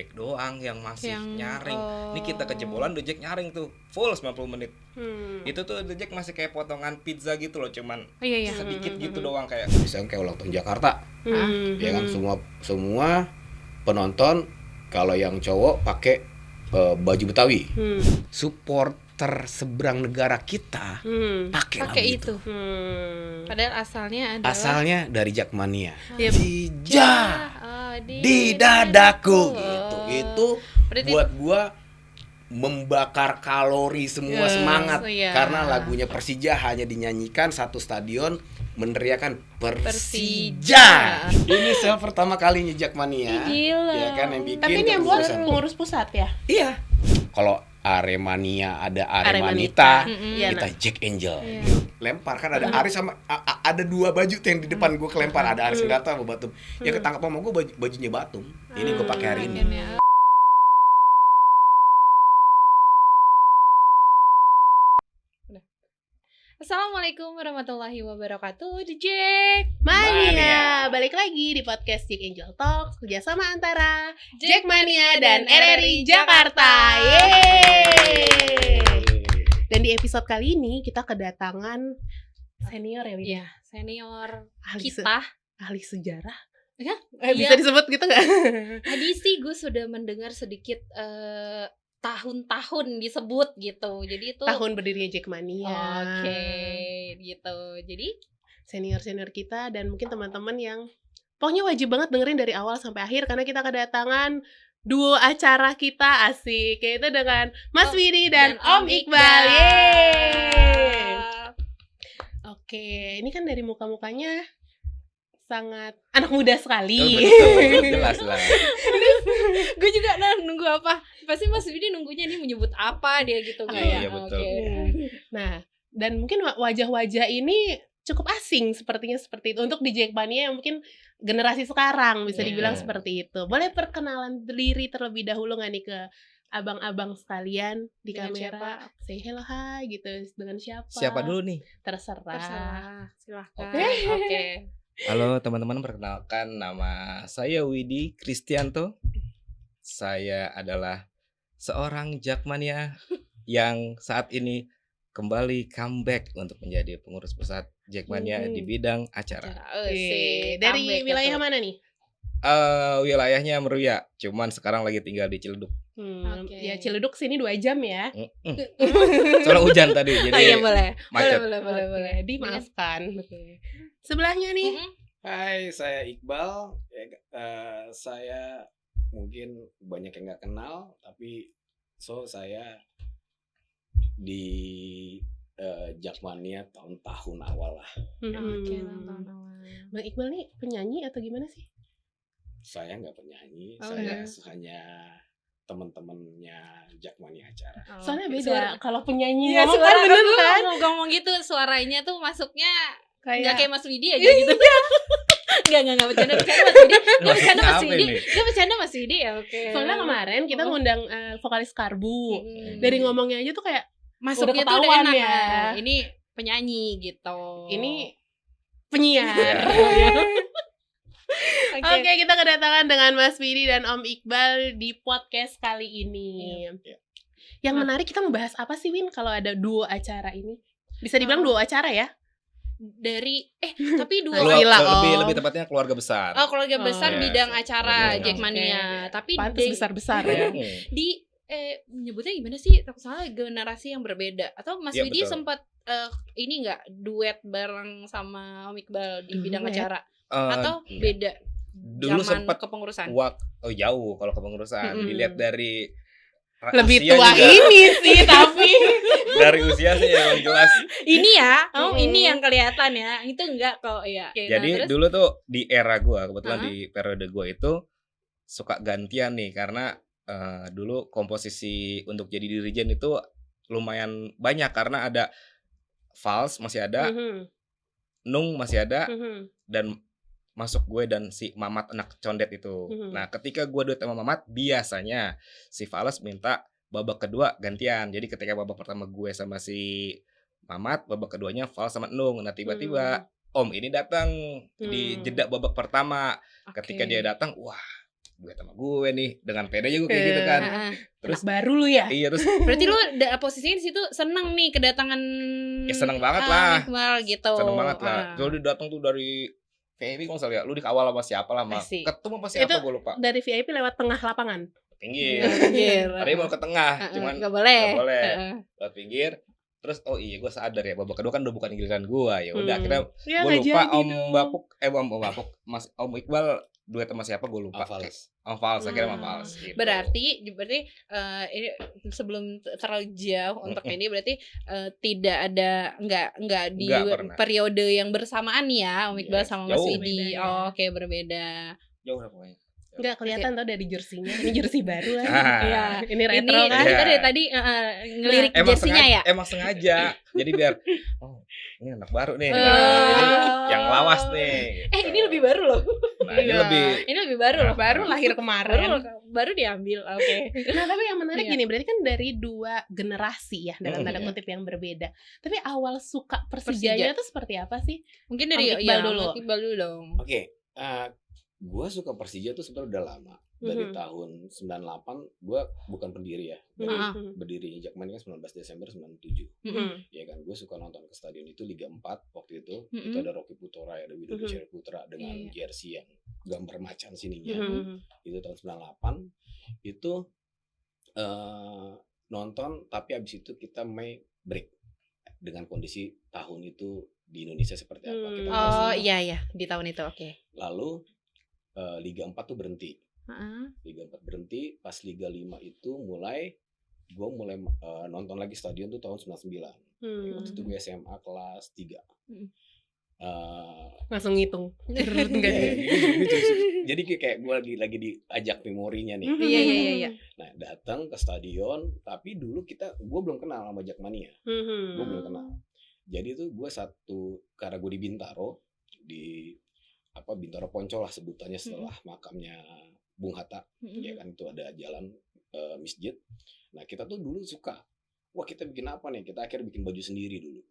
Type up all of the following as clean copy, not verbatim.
Jack doang yang masih Yang, nyaring. Ini kita kejebolan The Jack nyaring tuh full 90 menit. Itu tuh The Jack masih kayak potongan pizza gitu loh, cuman Iya. sedikit gitu doang, kayak misalnya kayak ulang tahun Jakarta. Ya kan semua penonton kalau yang cowok pakai baju Betawi. Supporter seberang negara kita pakai lagu itu. Padahal asalnya dari Jackmania. Yep. Jejak di dadaku gitu. Itu Berarti buat gua membakar kalori semua semangat karena lagunya Persija hanya dinyanyikan satu stadion meneriakan Persija. Ini saya pertama kalinya Jackmania. Gila. Ya kan yang bikin. Tapi ini yang buat keputusan. pengurus pusat ya? Iya. Kalau Aremania ada Aremanita, kita Jack Angel. Lempar kan ada Aris sama ada dua baju tuh yang di depan gue kelempar, ada Aris Senggata sama Batum. Ya ketangkap sama gue bajunya Batum. Ini gue pakai hari ini. Assalamualaikum warahmatullahi wabarakatuh. The Jack Mania, balik lagi di podcast Jack Angel Talks kerjasama antara Jackmania dan RRI Jakarta. Yeay. Dan di episode kali ini kita kedatangan senior ya, Win? Iya, senior Ahli kita. ahli sejarah. Ya? Bisa disebut gitu nggak? Tadi sih gue sudah mendengar sedikit tahun-tahun disebut gitu. Jadi itu Tahun berdirinya Jackmania. Oke, gitu. Jadi Senior-senior kita dan mungkin teman-teman yang pokoknya wajib banget dengerin dari awal sampai akhir karena kita kedatangan duo acara kita asik, yaitu dengan Mas Widi dan Om Iqbal. Yeay. Oke, ini kan dari muka-mukanya sangat anak muda sekali. Betul, jelas lah. gue juga nunggu apa? Pasti Mas Widi nunggunya nih menyebut apa dia gitu nggak ya? Iya, betul. Oke. Nah, dan mungkin wajah-wajah ini cukup asing sepertinya seperti itu untuk di Jackmania yang mungkin generasi sekarang bisa dibilang seperti itu. Boleh perkenalan diri terlebih dahulu nggak nih ke abang-abang sekalian di Dengan kamera? siapa? Say hello, hi gitu. Dengan siapa? Siapa dulu nih? Terserah. Silahkan. Oke. Oke. Halo teman-teman, perkenalkan nama saya Widi Kristianto. Saya adalah seorang Jackmania yang saat ini kembali comeback untuk menjadi pengurus pusat Jackmania di bidang acara. Dari wilayah mana nih? Wilayahnya Meruya, cuman sekarang lagi tinggal di Ciledug. Oke. Ya Ciledug sini 2 jam ya. Soalnya hujan tadi, jadi Oh iya boleh. macet. Boleh. Dimaafkan. Oke. Sebelahnya nih. Hai, saya Iqbal. Saya mungkin banyak yang nggak kenal, tapi saya di Jackmania tahun-tahun awal lah. Oke, tahun awal. Bang Iqbal nih penyanyi atau gimana sih? Saya nggak penyanyi, Oh, saya enggak. hanya teman-temannya Jackmania acara. Soalnya beda. Suara- Kalau penyanyi Iya, ngomong suara kan bener kan? ngomong gitu suaranya tuh masuknya nggak kayak Mas Widi aja gitu. Nggak bercanda Mas Widi. Nggak bercanda Mas Maksudnya apa Widi. ini? Nggak bercanda Mas Widi ya, oke. Soalnya kemarin kita ngundang vokalis Karbu. Mm. Dari ngomongnya aja tuh kayak Masuknya udah tuh udah ketahuan enak. ya. Nah, ini penyanyi gitu. ini penyiar. Oke, kita kedatangan dengan Mas Widi dan Om Iqbal di podcast kali ini. Iya. Yang menarik kita membahas apa sih, Win, kalau ada duo acara ini? Bisa dibilang duo acara ya? Dari tapi dua Lebih tepatnya keluarga besar. keluarga besar Yes, bidang yes. acara Betul. Jackmania. Tapi Pantes besar-besar ya. di menyebutnya gimana sih? Soalnya generasi yang berbeda. Atau Mas Iya, Widi betul. sempat ini nggak duet bareng sama Om Iqbal di bidang Duet? acara atau beda? Dulu zaman sempat kepengurusan. jauh kalau kepengurusan. Dilihat dari Lebih usia tua juga. ini sih, tapi Dari usia sih yang jelas. Ini ya, ini yang kelihatan ya. Itu enggak kok ya. Oke, Jadi nah, terus? dulu tuh di era gua, kebetulan Hah? di periode gua itu suka gantian nih karena dulu komposisi untuk jadi dirijen itu lumayan banyak karena ada Vals masih ada, Nung masih ada, dan masuk gue dan si Mamat anak condet itu. Nah, ketika gue duet sama Mamat, biasanya si Vals minta babak kedua gantian. Jadi ketika babak pertama gue sama si Mamat, babak keduanya Vals sama Nung. Nah, tiba-tiba Om ini datang di jeda babak pertama. Ketika dia datang, wah, duet sama gue nih, dengan pedenya gue kayak gitu kan. Terus baru lu ya? Iya, terus berarti lu posisinya di situ seneng nih kedatangan ya seneng banget lah. Iqbal gitu. Seneng banget lah. Kalau dia datang tuh dari VIP kalau misalnya lu dikawal sama siapa lah, ketemu apa siapa gue lupa. Dari VIP lewat tengah lapangan. Pinggir. Tadi mau ke tengah, cuman nggak boleh. Lewat pinggir. Terus gue sadar ya babak kedua kan udah bukan giliran gue, ya udah akhirnya ya, gue lupa Om Iqbal duet sama siapa gue lupa. Om Fals akhirnya sama Fals gitu. Berarti ini sebelum terlalu jauh untuk ini berarti tidak ada nggak di periode yang bersamaan ya Om Iqbal sama Mas Widi. Oke, berbeda. Jauh lah pokoknya. Enggak kelihatan tau dari jersinya. Ini jersey baru lah. Iya. Ini retro kan. Kita dari tadi ngelirik jersinya ya. Emang sengaja. Jadi biar ini anak baru nih. Ini yang lawas nih. Gitu. Ini lebih baru loh. Nah, ini lebih baru loh. Baru lahir kemarin. Baru diambil. Oke. Nah, tapi yang menarik gini, berarti kan dari dua generasi ya dalam tanda kutip yang berbeda. Tapi awal suka Persijanya tuh seperti apa sih? Mungkin dari Iqbal dulu dong. Oke. Gue suka Persija tuh sebenarnya udah lama. Dari tahun 98 gue bukan pendiri ya. Berdirinya Jakmania kan 19 Desember 97. Ya kan, gue suka nonton ke stadion itu Liga 4 waktu itu. Itu ada Rocky Putora, ada Widodo Cherry Putra dengan jersey yang gambar macan sininya. Itu tahun 98. Itu nonton, tapi abis itu kita break dengan kondisi tahun itu di Indonesia seperti apa. Kita iya di tahun itu Lalu Liga 4 tuh berhenti. Liga 4 berhenti, pas Liga 5 itu gue mulai nonton lagi stadion tuh tahun 99. Waktu itu gue SMA kelas 3. Langsung ngitung. Jadi kayak gue lagi diajak memorinya nih. Iya. Nah, datang ke stadion, tapi dulu gue belum kenal sama Jakmania. Gue belum kenal. Jadi tuh gue karena gue di Bintaro, Bintaro Poncol lah sebutannya setelah makamnya Bung Hatta. Ya kan, itu ada jalan masjid. Nah, kita tuh dulu suka, wah kita bikin apa nih? Kita akhirnya bikin baju sendiri dulu.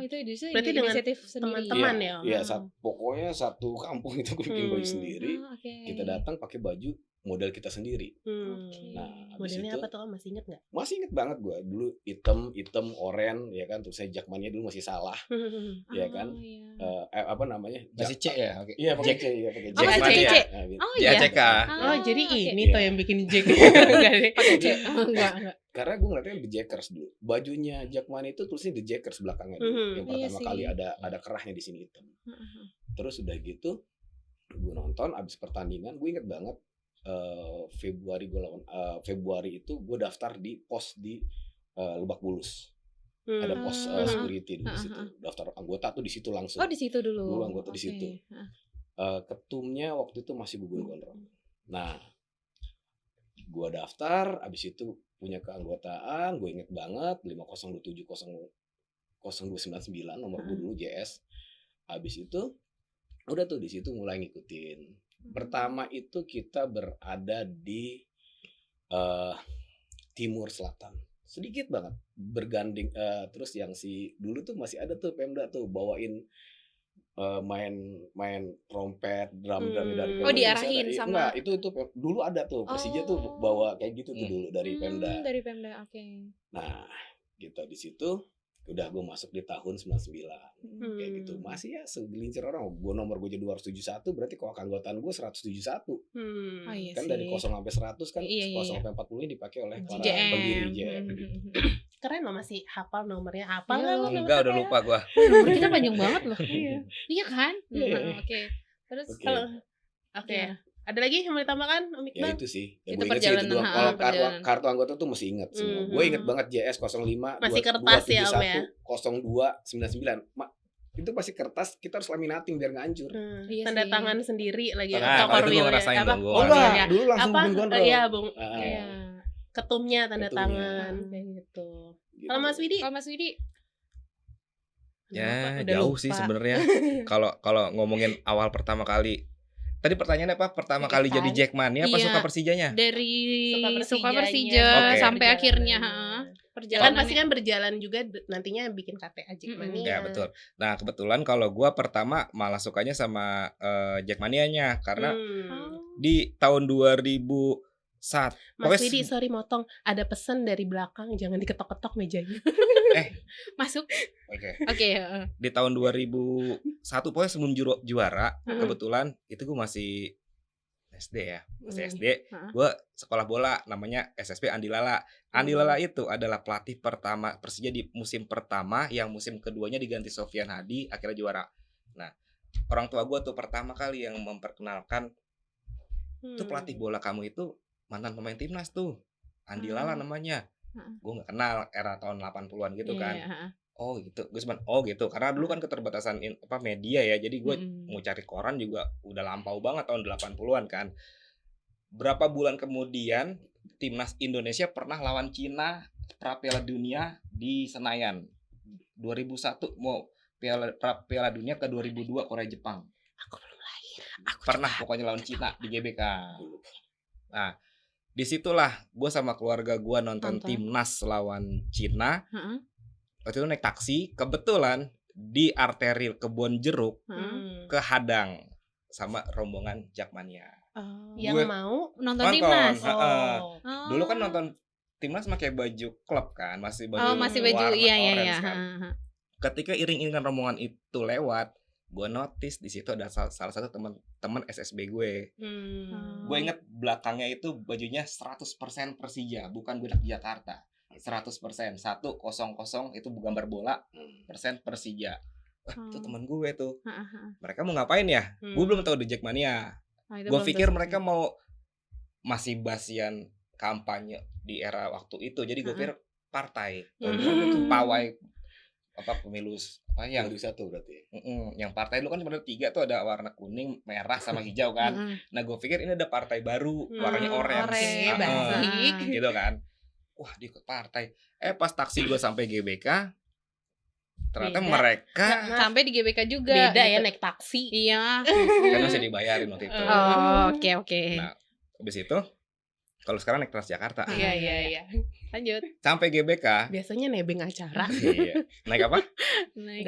Itu berarti dengan inisiatif teman-teman ya? Iya, pokoknya satu kampung itu bikin baju sendiri. Kita datang pakai baju model kita sendiri. Nah, modelnya apa tuh? Masih inget nggak? Masih inget banget gue. Dulu hitam, oranye, ya kan. Terus saya Jakmania dulu masih salah, ya kan. Apa namanya? Masih C ya? Iya, pakai C. Iya, pakai C. Jakmania. JACK. Jadi ini tuh yang bikin Jack. Pakai C. Enggak. Karena gue ngeliatnya The Jackers dulu. Bajunya Jakmania itu tulisnya The Jackers belakangnya dulu. Yang pertama kali ada kerahnya di sini hitam. Terus udah gitu, gue nonton abis pertandingan, gue inget banget. Februari itu gue daftar di pos di Lebak Bulus. Ada pos security di situ. Daftar anggota tuh di situ langsung. Di situ dulu. Gue anggota di situ. Ketumnya waktu itu masih Gugun Gondrong. Nah, gue daftar, abis itu punya keanggotaan, gue inget banget 50270299 nomor gue dulu JS. Abis itu udah tuh di situ mulai ngikutin. Pertama itu kita berada di Timur Selatan, sedikit banget berganding. Terus yang dulu tuh masih ada tuh Pemda tuh bawain main trompet, drum dari Pemda. Diarahin sama. Enggak, itu dulu ada tuh Persija tuh bawa kayak gitu tuh dulu dari Pemda. Dari Pemda, Nah, gitu di situ udah gue masuk di tahun 99. Kayak gitu. Masih ya segelintir orang. Gue nomor gue jadi 271, berarti kalau keanggotaan gue 171. Kan dari 0 sampai 100 kan 0 sampai 40 ini dipakai oleh para pendiri JM. Keren loh, masih hafal nomornya. Hafal enggak, udah lupa gue. Nomor kita panjang banget loh. Iya kan? Terus kalau ada lagi yang mau ditambahkan, Om Iqbal? Ya itu sih. Itu perjalanan. Kalau kartu anggota tuh mesti inget semua. Gue inget banget JS 05 masih kertas ya, Om ya. 0299. Itu pasti kertas, kita harus laminating biar nggak hancur. Tanda tangan sendiri lagi. Itu gue ngerasain dong. Dulu langsung Bung Gondrong. Iya, Bung. Ketumnya tanda tangan kayak gitu. Kalau Mas Widi? Ya, jauh sih sebenarnya. Kalau ngomongin awal pertama kali. Tadi pertanyaannya apa? Pertama kali jadi Jakmania apa suka Persijanya? Dari suka Persija sampai akhirnya. Kan pasti kan berjalan juga nantinya bikin KTA Jackmania. Ya betul. Nah kebetulan kalau gue pertama malah sukanya sama Jackmania-nya karena di tahun 2001. Mas Widi, sorry motong, ada pesan dari belakang, jangan diketok-ketok mejanya. Masuk. Oke. Di tahun 2001 pokoknya sebelum juara, kebetulan itu gue masih SD ya, masih SD. Gue sekolah bola namanya SSB Andi Lala. Andi Lala itu adalah pelatih pertama Persija di musim pertama, yang musim keduanya diganti Sofyan Hadi, akhirnya juara. Nah, orang tua gue tuh pertama kali yang memperkenalkan tuh pelatih bola kamu itu mantan pemain timnas tuh, Andi Lala namanya. Gue nggak kenal, era tahun 80-an gitu kan. Oh gitu, gue cuman gitu karena dulu kan keterbatasan media ya, jadi gue mau cari koran juga udah lampau banget tahun 80-an kan. Berapa bulan kemudian timnas Indonesia pernah lawan Cina Piala Dunia di Senayan 2001, mau Piala Dunia ke 2002 Korea Jepang. Aku belum lahir. Pernah pokoknya lawan Cina di GBK. Nah disitulah gue sama keluarga gue nonton timnas lawan Cina. Waktu itu naik taksi, kebetulan di arteri Kebon Jeruk kehadang sama rombongan Jackmania. Yang mau nonton timnas. Dulu kan nonton timnas pakai baju klub kan, masih baju iya. Kan. Ketika iring-iringan rombongan itu lewat, gue notice di situ ada salah satu teman SSB gue. Gue inget belakangnya itu bajunya 100% Persija, bukan budak Jakarta. 100%, 100 itu gambar bola, persen Persija. Itu teman gue tuh. Mereka mau ngapain ya? Gue belum tahu di Jackmania. Gue pikir mereka mau masih basian kampanye di era waktu itu. Jadi gue pikir partai. Itu pawai pemilu yang 2001 berarti. Yang partai dulu kan cuma ada 3 tuh, ada warna kuning, merah sama hijau kan. Nah gue pikir ini ada partai baru, warnanya orange. Gitu kan. Wah dia ikut partai. Pas taksi gue sampai GBK, ternyata mereka sampai di GBK juga. Beda ya naik taksi. Iya. Kan masih dibayarin waktu itu. Oke. Nah habis itu kalau sekarang naik Transjakarta. Iya. Lanjut. Sampai GBK. Biasanya nebeng acara. Iya. Naik apa? Naik.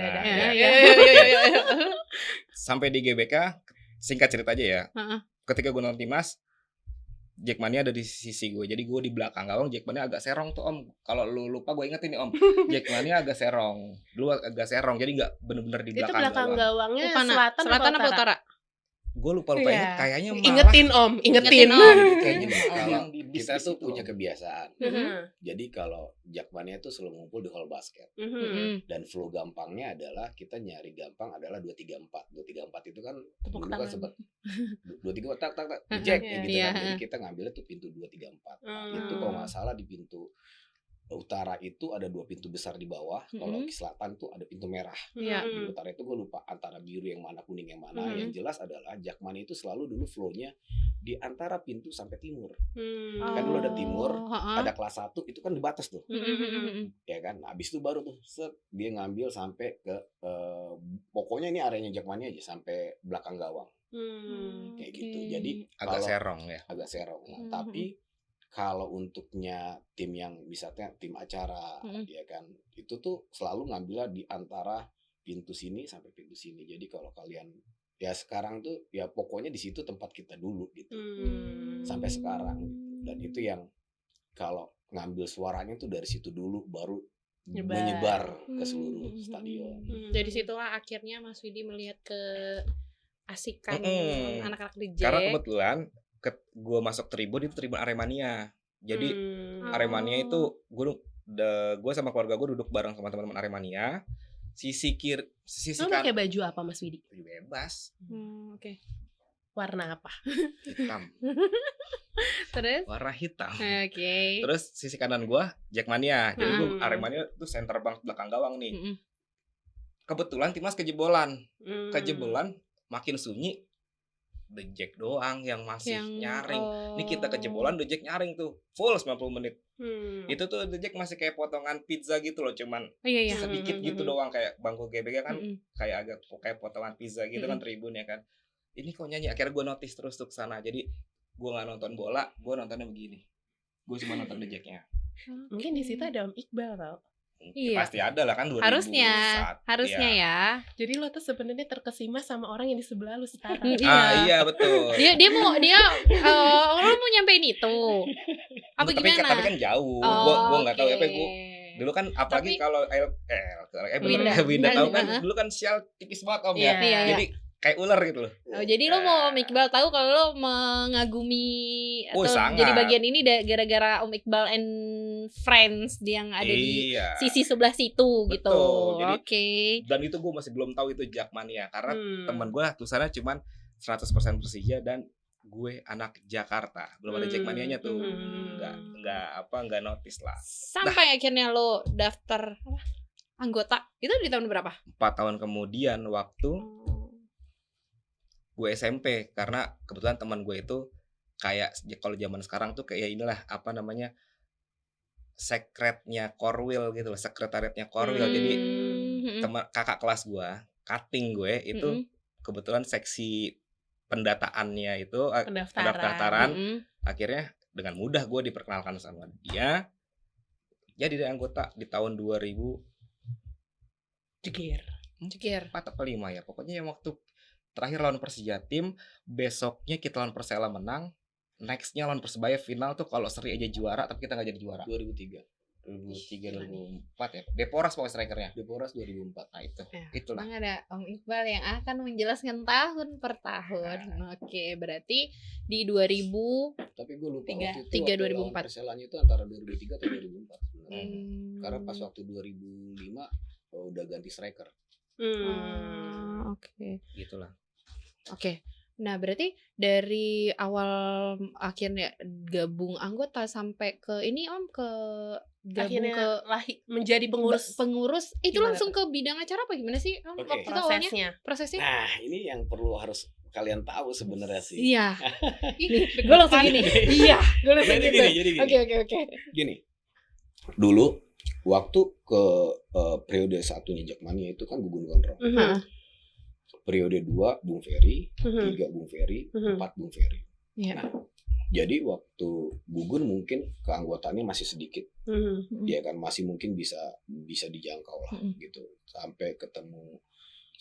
Sampai di GBK, singkat cerita aja ya. Ketika gue nonton timnas, Jackmania ada di sisi gue, jadi gue di belakang gawang. Jackmania agak serong tuh om. Kalau lu lupa gue ingetin nih om. Jackmania agak serong, dulu agak serong, jadi nggak bener-bener di belakang. Itu belakang gawangnya selatan apa utara? Gue lupa inget, kayaknya malah ingetin om. Kayaknya malah yang di kita tuh punya kebiasaan. Jadi kalau Jackmania itu selalu ngumpul di hall basket. Dan flow gampangnya adalah kita nyari gampang adalah 234. 234 itu kan dulu kan sempat 234 tak Jack gitu kan. Jadi kita ngambilnya tuh pintu 234. Itu kalau nggak salah di pintu utara itu ada 2 pintu besar di bawah. Kalau ke selatan tuh ada pintu merah. Di utara itu gue lupa antara biru yang mana, kuning yang mana. Yang jelas adalah Jackmania itu selalu dulu flow-nya di antara pintu sampai timur. Kan dulu ada timur, ada kelas 1 itu kan di batas tuh. Ya kan. Habis itu baru tuh dia ngambil sampai ke pokoknya ini areanya Jackmania aja sampai belakang gawang. Kayak gitu. Jadi agak serong ya. Agak serong. Nah, tapi kalau untuknya tim yang misalnya tim acara, ya kan, itu tuh selalu ngambilnya di antara pintu sini sampai pintu sini. Jadi kalau kalian ya sekarang tuh ya pokoknya di situ tempat kita dulu gitu, sampai sekarang. Dan itu yang kalau ngambil suaranya tuh dari situ dulu, baru menyebar ke seluruh stadion. Dari situlah akhirnya Mas Widi melihat ke asikan anak-anak di Jack. Karena kebetulan gue masuk tribun itu tribun Aremania. Jadi Aremania itu gue sama keluarga gue duduk bareng sama teman-teman Aremania. Sisi kan pakai baju apa Mas Widi? Baju bebas. Oke. Warna apa? Hitam. Terus? Warna hitam. Oke. Terus sisi kanan gue Jackmania. Jadi gue Aremania tuh center bank belakang gawang nih. Kebetulan timnas kejebolan. Makin sunyi. The Jack doang yang masih nyaring. Ini kita kejebolan, The Jack nyaring tuh full 90 menit. Itu tuh The Jack masih kayak potongan pizza gitu loh, cuman sedikit gitu doang, kayak bangku GBK kan kayak agak kayak potongan pizza gitu kan tribunnya kan. Ini kok nyanyi, akhirnya gue notice terus tuh kesana. Jadi gue nggak nonton bola, gue nontonnya begini. Gue cuma nonton The Jacknya. Mungkin di situ ada Om Iqbal tau. Iya. Pasti ada lah kan 2001. Harusnya ya. Jadi lo tuh sebenarnya terkesima sama orang yang di sebelah lu sekarang. Iya betul. Dia mau lo mau nyampein itu. Apa gimana? Tapi kan jauh. Gua enggak tahu apa gua. Dulu kan apalagi kalau Winda tahu kan dulu kan sial tipis banget Om ya. Jadi kayak ular gitu loh. Oh, jadi lo mau Om Iqbal tahu kalau lo mengagumi atau jadi bagian ini gara-gara Om Iqbal and Friends yang ada di sisi sebelah situ. Betul, gitu. Oke. Dan itu gue masih belum tahu itu Jakmania karena teman gue tulisannya cuman 100% Persija dan gue anak Jakarta. Belum ada Jakmanianya tuh. Enggak notice lah. Sampai akhirnya lo daftar anggota. Itu di tahun berapa? 4 tahun kemudian waktu gue SMP, karena kebetulan teman gue itu kayak kalau zaman sekarang tuh kayak inilah apa namanya sekretnya Korwil gitu loh, sekretariatnya Korwil. Jadi teman kakak kelas gue, cutting gue itu kebetulan seksi pendataannya itu pendaftaran. Akhirnya dengan mudah gue diperkenalkan sama dia. Jadi anggota di tahun 2000 Jekir 4 atau 5 ya. Pokoknya yang waktu terakhir lawan Persija Tim, besoknya kita lawan Persela menang, nextnya lawan Persebaya final tuh kalau seri aja juara, tapi kita nggak jadi juara. 2004 ya. Deporas pokoknya strikernya. Deporas 2004. Nah itulah. Memang ada Om Iqbal yang akan menjelaskan tahun per tahun. Oke, berarti di 2000. Tapi gue lupa waktu itu 2004. Perselanya itu antara 2003 atau 2004 sebenarnya. Karena pas waktu 2005 udah ganti striker. Oke. Gitulah. Oke. Nah, berarti dari awal akhirnya gabung anggota sampai ke ini Om ke gabung akhirnya menjadi pengurus itu langsung ke bidang acara apa gimana sih Om? Waktu itu awalnya prosesnya? Nah, ini yang perlu harus kalian tahu sebenarnya sih. Iya. Gue langsung gini. Iya, gue langsung gini. Oke. Gini. Dulu waktu ke periode satunya Jakmania itu kan Gugun Kontrol. Periode 2 Bung Ferry, 3 Bung Ferry, 4 Bung Ferry. Nah, jadi waktu Gugun mungkin keanggotaannya masih sedikit. Dia kan masih mungkin bisa dijangkau lah gitu. Sampai ketemu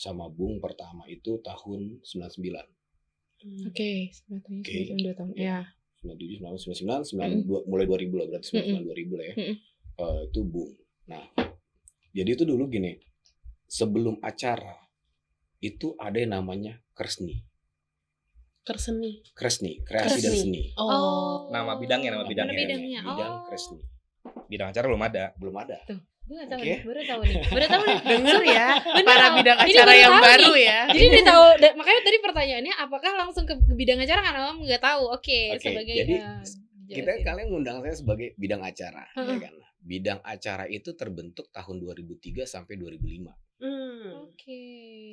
sama Bung pertama itu tahun 99. Oke, 92 tahun. Ya. 97, 99, mulai 2000 lah, berarti 99 2000 lah ya. Itu Bung. Nah, jadi itu dulu gini. Sebelum acara itu ada yang namanya Kresni, kreasi dan seni. Nama bidangnya. Bidang Kresni. Bidang acara belum ada. Tuh, gue nggak tahu nih, baru tahu nih. Denger ya, para bidang acara yang baru ya. Jadi dia tahu, makanya tadi pertanyaannya apakah langsung ke bidang acara karena Om nggak tahu. Oke, sebagai jadi kalian ngundang saya sebagai bidang acara, ya kan? Bidang acara itu terbentuk tahun 2003 sampai 2005. Oke.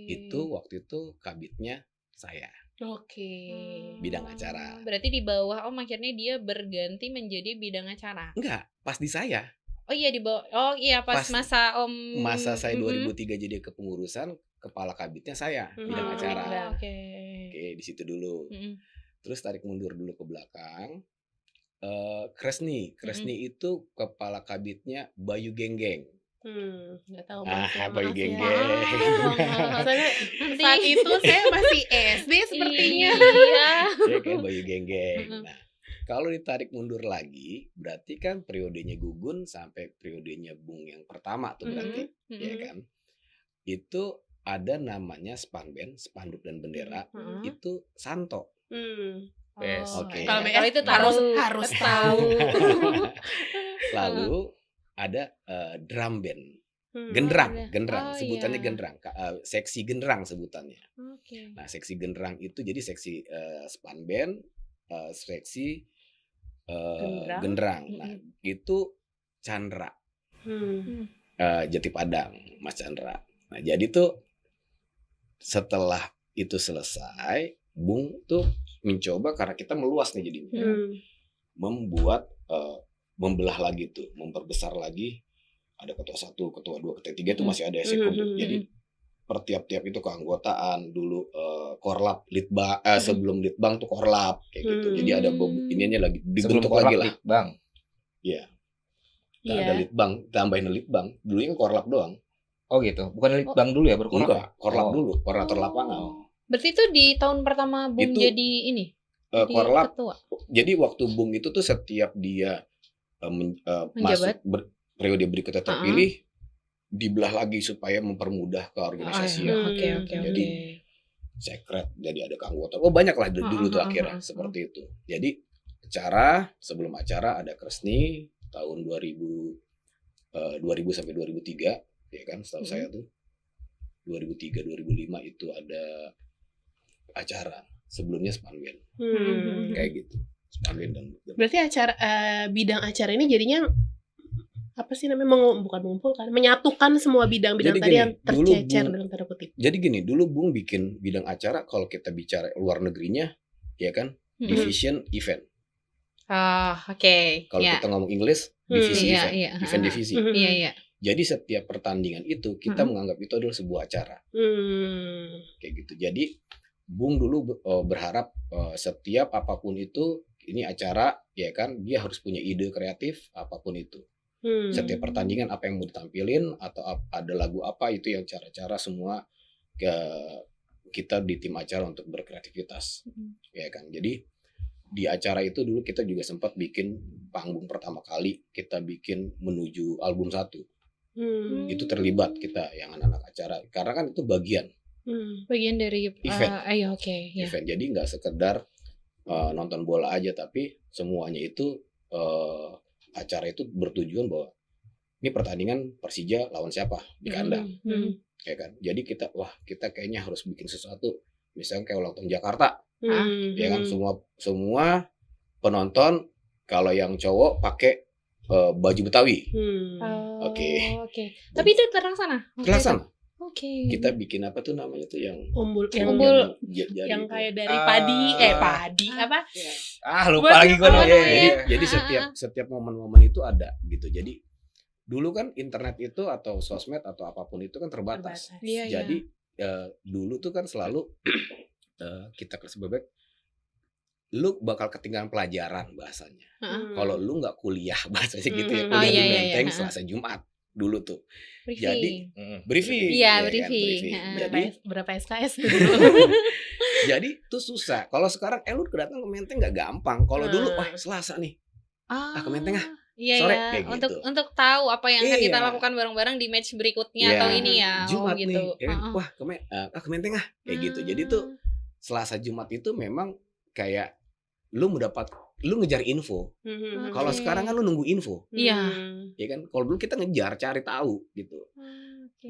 Itu waktu itu kabitnya saya. Oke. Bidang acara. Berarti di bawah Om akhirnya dia berganti menjadi bidang acara. Enggak, pas di saya. Oh iya di bawah. Oh iya pas masa Om. Masa saya 2003 jadi kepengurusan, kepala kabitnya saya bidang acara. Oke, di situ dulu. Terus tarik mundur dulu ke belakang. Kresni itu kepala kabitnya Bayu Genggeng. Nggak tahu Bayu Genggeng. Soalnya saat itu saya masih SD sepertinya. Iya. Ya kayak Bayu Genggeng. Nah, kalau ditarik mundur lagi, berarti kan periodenya Gugun sampai periodenya Bung yang pertama tuh berarti, ya kan? Itu ada namanya Spanband, spanduk dan bendera, itu Santo. Oke. Kalau itu harus tahu. Lalu ada drum band, gendrang, sebutannya gendrang, seksi gendrang sebutannya. Nah, seksi gendrang itu jadi seksi span band, seksi gendrang. Nah, itu Chandra, Jati Padang, Mas Chandra. Nah, jadi tuh setelah itu selesai, Bung tuh mencoba karena kita meluas nih jadinya, membuat membelah lagi tuh, memperbesar lagi. Ada ketua 1, ketua 2, ketua 3 itu masih ada SEKO. Jadi per tiap-tiap itu keanggotaan dulu korlap litbang, sebelum litbang tuh korlap kayak gitu. Jadi ada ininya lagi dibentuk lagi lah. Litbang. Iya. Kan ada litbang, tambahin litbang. Dulunya kan korlap doang. Oh gitu. Bukan litbang dulu ya, baru korlap. Enggak, korlap dulu, koordinator lapangan. Berarti itu di tahun pertama Bung Itu, jadi ini. Jadi korlap. ketua. Jadi waktu Bung itu tuh setiap dia masuk periode berikutnya terpilih, dibelah lagi supaya mempermudah ke organisasi. Oke. Jadi sekret, jadi ada keanggotaan. Oh banyak lah dulu tuh akhirnya seperti itu. Jadi sebelum acara ada Kresni tahun 2000 sampai 2003 ya kan, setahu saya tuh 2003 2005 itu ada acara. Sebelumnya Spanwen. Kayak gitu. Spanwen dan berarti bidang acara ini jadinya apa sih namanya, bukan mengumpulkan, menyatukan semua bidang-bidang tadi yang tercecer dalam tanda kutip. Jadi gini, dulu Bung bikin bidang acara, kalau kita bicara luar negerinya ya kan, division event. Oke. Kalau kita ngomong Inggris, divisi event, event divisi. Iya. Jadi setiap pertandingan itu kita menganggap itu adalah sebuah acara. Kayak gitu. Jadi Bung dulu berharap setiap apapun itu, ini acara ya kan, dia harus punya ide kreatif apapun itu. Setiap pertandingan apa yang mau ditampilin atau ada lagu apa, itu yang cara-cara semua kita di tim acara untuk berkreativitas. Ya kan. Jadi di acara itu dulu kita juga sempat bikin panggung pertama kali, kita bikin menuju album 1. Itu terlibat kita yang anak-anak acara, karena kan itu bagian dari event. Event. Jadi nggak sekedar nonton bola aja, tapi semuanya itu acara itu bertujuan bahwa ini pertandingan Persija lawan siapa di kandang, ya kan. Jadi kita kayaknya harus bikin sesuatu, misalnya kayak ulang tahun Jakarta, ya kan. Semua penonton kalau yang cowok pakai baju Betawi. Oke. Tapi itu terlaksana. Oke. Kita bikin apa tuh namanya tuh yang umbul yang kayak dari padi apa? Lupa lagi gue. Jadi setiap momen-momen itu ada gitu. Jadi dulu kan internet itu atau sosmed atau apapun itu kan terbatas. Jadi dulu tuh kan selalu kita sebebek, lu bakal ketinggalan pelajaran bahasanya. Kalau lu nggak kuliah bahasanya gitu ya, kuliah di Menteng Selasa Jumat dulu tuh. Jadi briefing. Iya, briefing. Jadi berapa SKS? Jadi tuh susah. Kalau sekarang lu datang ke Menteng nggak gampang. Kalau dulu Selasa nih. Ke Menteng sore kayak untuk gitu. Untuk tahu apa yang akan kita lakukan bareng-bareng di match berikutnya atau ini ya. Jumat gitu. Nih. Wah, ke Menteng kayak gitu. Jadi tuh Selasa Jumat itu memang kayak lu ngejar info. Kalau sekarang kan lu nunggu info. Iya. Ya kan? Kalau dulu kita ngejar, cari tahu gitu.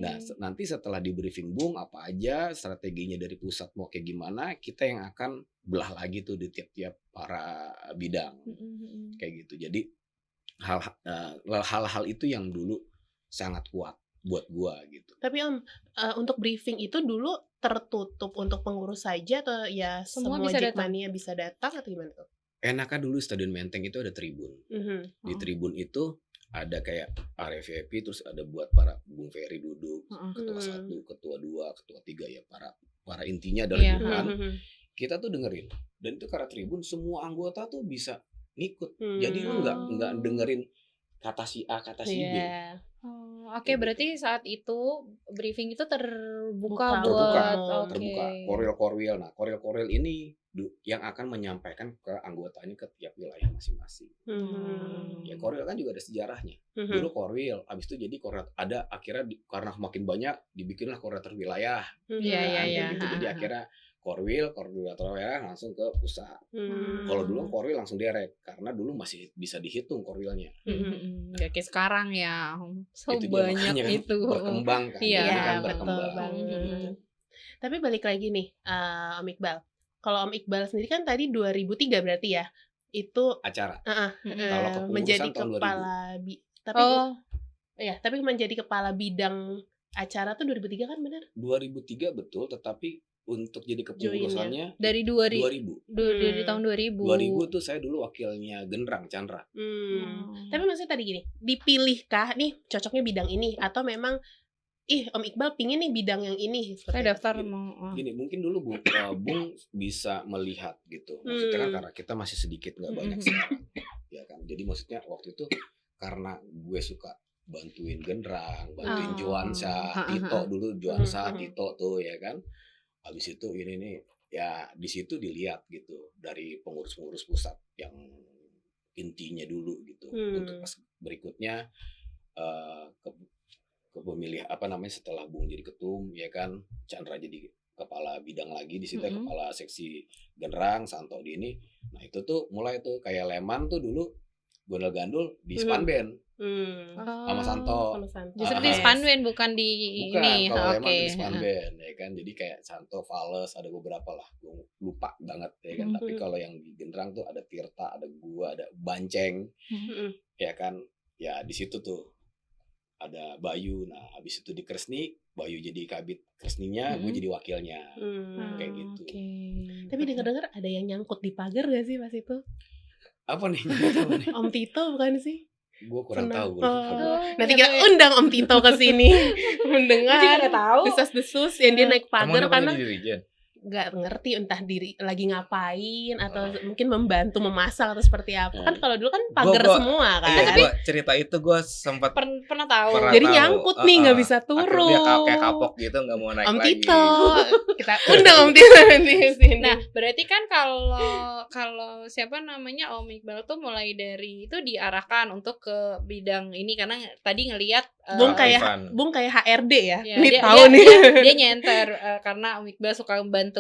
Nah, nanti setelah di briefing Bung apa aja strateginya dari pusat mau kayak gimana, kita yang akan belah lagi tuh di tiap-tiap para bidang. Kayak gitu. Jadi hal-hal itu yang dulu sangat kuat buat gua gitu. Tapi untuk briefing itu dulu tertutup untuk pengurus saja atau ya semua Jackmania bisa datang atau gimana tuh? Enaknya dulu Stadion Menteng itu ada tribun. Di tribun itu ada kayak area VIP, terus ada buat para Bung Ferry duduk, ketua 1, ketua 2, ketua 3 ya, para intinya adalah lingkungan. Kita tuh dengerin, dan itu karena tribun semua anggota tuh bisa ngikut. Jadi lu nggak dengerin kata si A, kata si B. Oke, berarti saat itu briefing itu terbuka. Korwil. Nah, korwil ini yang akan menyampaikan ke anggotanya ke tiap wilayah masing-masing. Ya korwil kan juga ada sejarahnya. Dulu korwil, habis itu jadi koordinator. Ada akhirnya karena makin banyak dibikinlah koordinator wilayah. Iya. Gitu. Jadi akhirnya koordinator wilayah langsung ke pusat. Kalau dulu korwil langsung direct karena dulu masih bisa dihitung korwilnya. Gak kayak sekarang ya, itu banyak itu berkembang kan. Iya, berkembang. Tapi balik lagi nih, Om Iqbal. Kalau Om Iqbal sendiri kan tadi 2003 berarti ya, itu acara. Kalau menjadi kepala tapi menjadi kepala bidang acara tuh 2003 kan benar? 2003 betul, tetapi untuk jadi kepengurusannya dari 2000. Dari tahun 2000. 2000 tuh saya dulu wakilnya Genrang Chandra. Tapi maksudnya tadi gini, dipilihkah nih cocoknya bidang ini atau memang Om Iqbal pingin nih bidang yang ini? Saya daftar gini, mungkin dulu Bung bisa melihat gitu. Maksudnya kan karena kita masih sedikit nggak banyak sekarang, ya kan. Jadi maksudnya waktu itu karena gue suka bantuin Gendrang, bantuin Juansa, Tito dulu Juansa, Tito tuh ya kan. Habis itu ini nih ya di situ dilihat gitu dari pengurus-pengurus pusat yang intinya dulu gitu. Untuk pas berikutnya ke pemilih setelah Bung jadi ketum ya kan, Chandra jadi kepala bidang lagi di situ, kepala seksi Gendrang, Santo di ini. Nah itu tuh mulai tuh kayak Leman tuh dulu Gondol Gandul di Span Band sama Santo. Justru di Span Band bukan di ini. Kalau Leman di Span Band ya kan. Jadi kayak Santo, Fales, ada beberapa lah. Gue lupa banget ya kan. Tapi kalau yang di Gendrang tuh ada Tirta, ada gua, ada Banceng. Ya kan. Ya di situ tuh ada Bayu. Nah, habis itu di Kresni, Bayu jadi kabit Kresninya, gue jadi wakilnya. Kayak gitu. Tapi dengar-dengar ada yang nyangkut di pagar gak sih pas itu? Apa nih? Om Tito bukan sih? Gue kurang tahu. Nanti kita undang Om Tito ke sini mendengar tahu desas-desus yang dia naik pagar karena nggak ngerti entah diri lagi ngapain atau mungkin membantu memasak atau seperti apa. Kan kalau dulu kan pagar semua kan. Iya, tapi cerita itu gue sempat pernah tahu. Jadi nyangkut nih nggak bisa turun. Dia kayak kapok gitu nggak mau naik Om lagi. Tito, kita undang Om Tito di sini. Nah berarti kan kalau siapa namanya Om Iqbal tuh mulai dari itu diarahkan untuk ke bidang ini karena tadi ngelihat Bung kayak HRD ya. Nih tahu nih. Dia nyenter karena Om Iqbal suka bantuin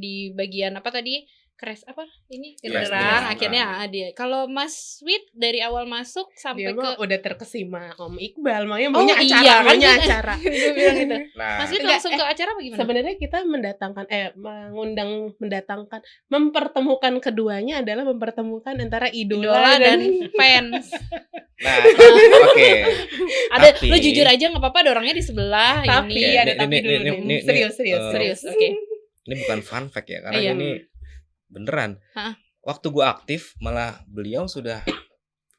di bagian apa tadi Gendrang akhirnya dia. Kalau Mas Wit dari awal masuk sampai dia ke udah terkesima Om Iqbal maunya acara. Gue bilang gitu. Nah, Mas Wit langsung ke acara apa gimana? Sebenarnya kita mempertemukan keduanya adalah mempertemukan antara idola dan fans. Nah, oke. Ada lu jujur aja nggak apa-apa, ada orangnya di sebelah. Tapi ini. ada tapi dulu nih. Serius. Oke. Ini bukan fun fact ya, karena ini beneran. Waktu gue aktif malah beliau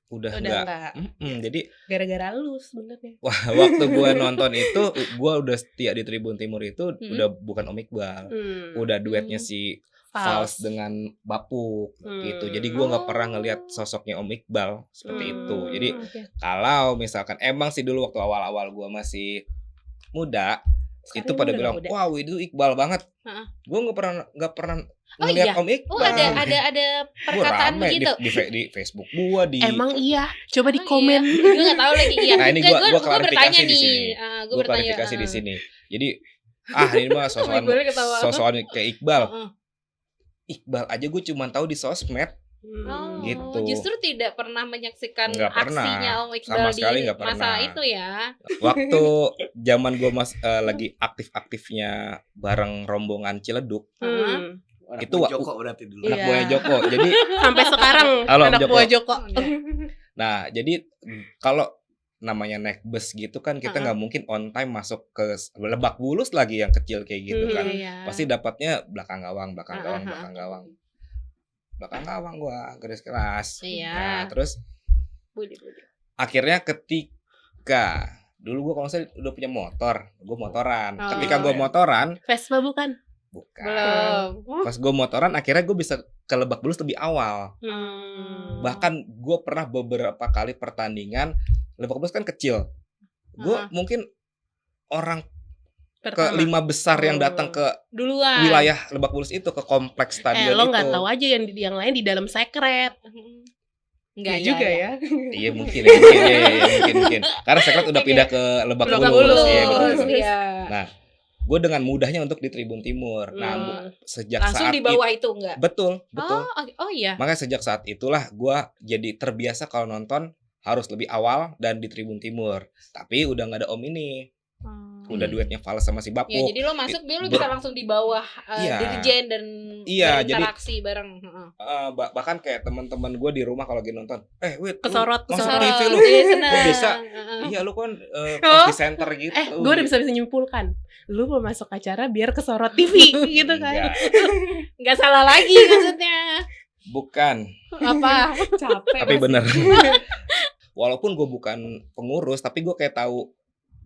udah enggak. Jadi gara-gara lu sebenarnya. Waktu gue nonton itu, gue udah setia di Tribun Timur itu udah bukan Om Iqbal. Udah duetnya si Fals dengan Bapuk gitu. Jadi gue nggak pernah ngelihat sosoknya Om Iqbal seperti itu. Jadi kalau misalkan emang sih dulu waktu awal-awal gue masih muda, sekarang itu pada bilang, wow itu Iqbal banget. Gue nggak pernah ngeliat Om Iqbal. Ada perkataan begitu di Facebook gue di. Emang iya, coba di komen. Gue nggak tahu lagi. Iya. Nah ini gue klarifikasi di sini. Gue klarifikasi di sini. Jadi ini mah sosokan kayak Iqbal. Iqbal aja gue cuma tahu di sosmed. Gitu. Justru tidak pernah menyaksikan aksinya Om Iqbal di masa itu ya. Waktu zaman gue lagi aktif-aktifnya bareng rombongan Ciledug. Itu Joko berarti dulu. Anak buahnya Joko. Jadi sampai sekarang anak buah Joko. Nah, jadi kalau namanya naik bus gitu kan kita nggak mungkin on time masuk ke Lebak Bulus lagi yang kecil kayak gitu kan. Pasti dapatnya belakang gawang. Belakang gawang gua garis keras. Nah, terus akhirnya ketika dulu gua kalau saya udah punya motor, gua motoran. Ketika gua motoran, Vespa bukan. Pas gua motoran akhirnya gua bisa ke Lebak Bulus lebih awal. Bahkan gua pernah beberapa kali pertandingan Lebak Bulus kan kecil. Gua mungkin orang ke 5 besar yang datang ke wilayah Lebak Bulus itu, ke kompleks stadion lo itu. Lo nggak tahu aja yang lain di dalam sekret. Enggak juga ya. Iya mungkin. Karena sekret udah pindah ke Lebak Bulus. Iya. Nah, gue dengan mudahnya untuk di Tribun Timur. Nah, sejak langsung saat di bawah itu enggak? Betul. Oh iya. Makanya sejak saat itulah gue jadi terbiasa kalau nonton harus lebih awal dan di Tribun Timur. Tapi udah nggak ada Om ini. Udah duetnya Fales sama si Bapuk. Ya, jadi lo masuk dia lo bisa langsung di bawah dirjen dan berinteraksi bareng. Bahkan kayak teman-teman gue di rumah kalau lagi nonton, Wit, kesorot TV lu, lu bisa, iya lu kan pas di center gitu. Gue udah bisa nyimpulkan, lu mau masuk acara biar kesorot TV gitu kan? Nggak salah lagi maksudnya. Bukan. Apa? Capek. Tapi bener. Walaupun gue bukan pengurus, tapi gue kayak tahu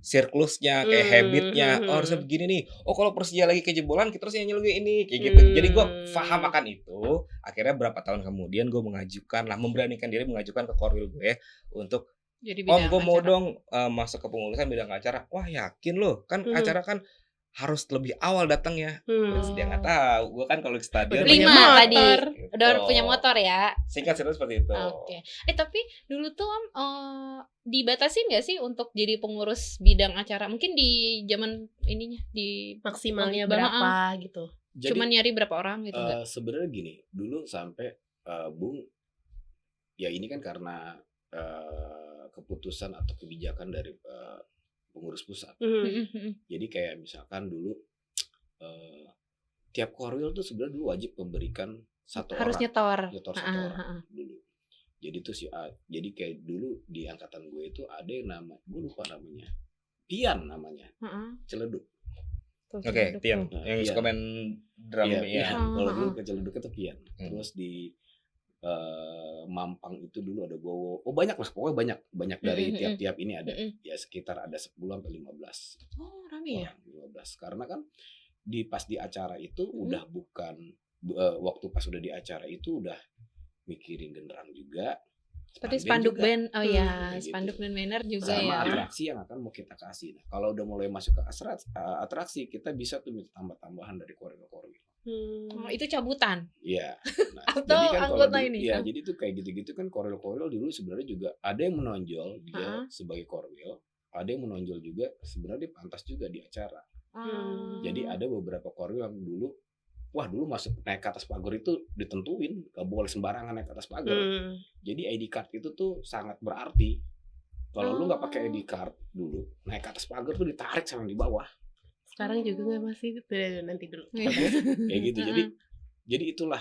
sirklusnya, kayak habitnya. Harusnya begini nih. Kalau Persija lagi kejebolan, kita harus nyanyi lagu ini, kayak gitu. Jadi gue paham akan itu. Akhirnya berapa tahun kemudian gue memberanikan diri mengajukan ke Korwil gue untuk Jadi Om, bidang gue mau acara. dong masuk ke pengurusan bidang acara. Wah yakin loh, kan acara kan harus lebih awal datangnya. Terus dia nggak tahu, gue kan kalau di stadion Udah punya 5 motor. tadi. Gitu. Udah punya motor ya. Singkat cerita seperti itu. Oke. Tapi dulu tuh Om dibatasin nggak sih untuk jadi pengurus bidang acara? Mungkin di zaman ininya di Maksimalnya berapa gitu. Jadi, cuman nyari berapa orang gitu enggak? Sebenarnya gini, dulu sampai Bung, ya ini kan karena keputusan atau kebijakan dari pengurus pusat. Jadi kayak misalkan dulu tiap korwil tuh sebenarnya dulu wajib memberikan satu Harus orang. nyetor satu orang dulu. Jadi tuh jadi kayak dulu di angkatan gue itu ada yang gue lupa namanya, Pian namanya, Celeduk. Oke, Pian. Yang suka main drum ya. Kalau dulu ke Celeduk itu Pian. Terus di Mampang itu dulu ada Gowo. Oh banyak lah, pokoknya banyak dari tiap-tiap ini ada. Ya sekitar ada 10 sampai 15. Oh, rame ya? 15. Karena kan pas di acara itu udah bukan waktu pas udah di acara itu udah mikirin genderang juga. Seperti spanduk band. Oh ya, gitu. Spanduk dan banner juga sama ya. atraksi yang akan mau kita kasih. Nah, kalau udah mulai masuk ke atraksi, kita bisa tuh minta tambah-tambahan dari korwil-korwil. Oh, itu cabutan. Iya. Nah, Atau jadi kan anggota kalau ini. Iya, jadi tuh kayak gitu-gitu kan korwil-korwil dulu sebenarnya juga ada yang menonjol dia sebagai korwil, ada yang menonjol juga sebenarnya dia pantas juga di acara. Jadi ada beberapa korwil yang dulu masuk naik ke atas pagar itu ditentuin, gak boleh sembarangan naik ke atas pagar. Jadi ID card itu tuh sangat berarti. Kalau lu nggak pakai ID card dulu, naik ke atas pagar tuh ditarik sama yang di bawah. Sekarang juga nggak masih nanti dulu. Kayak gitu. Jadi itulah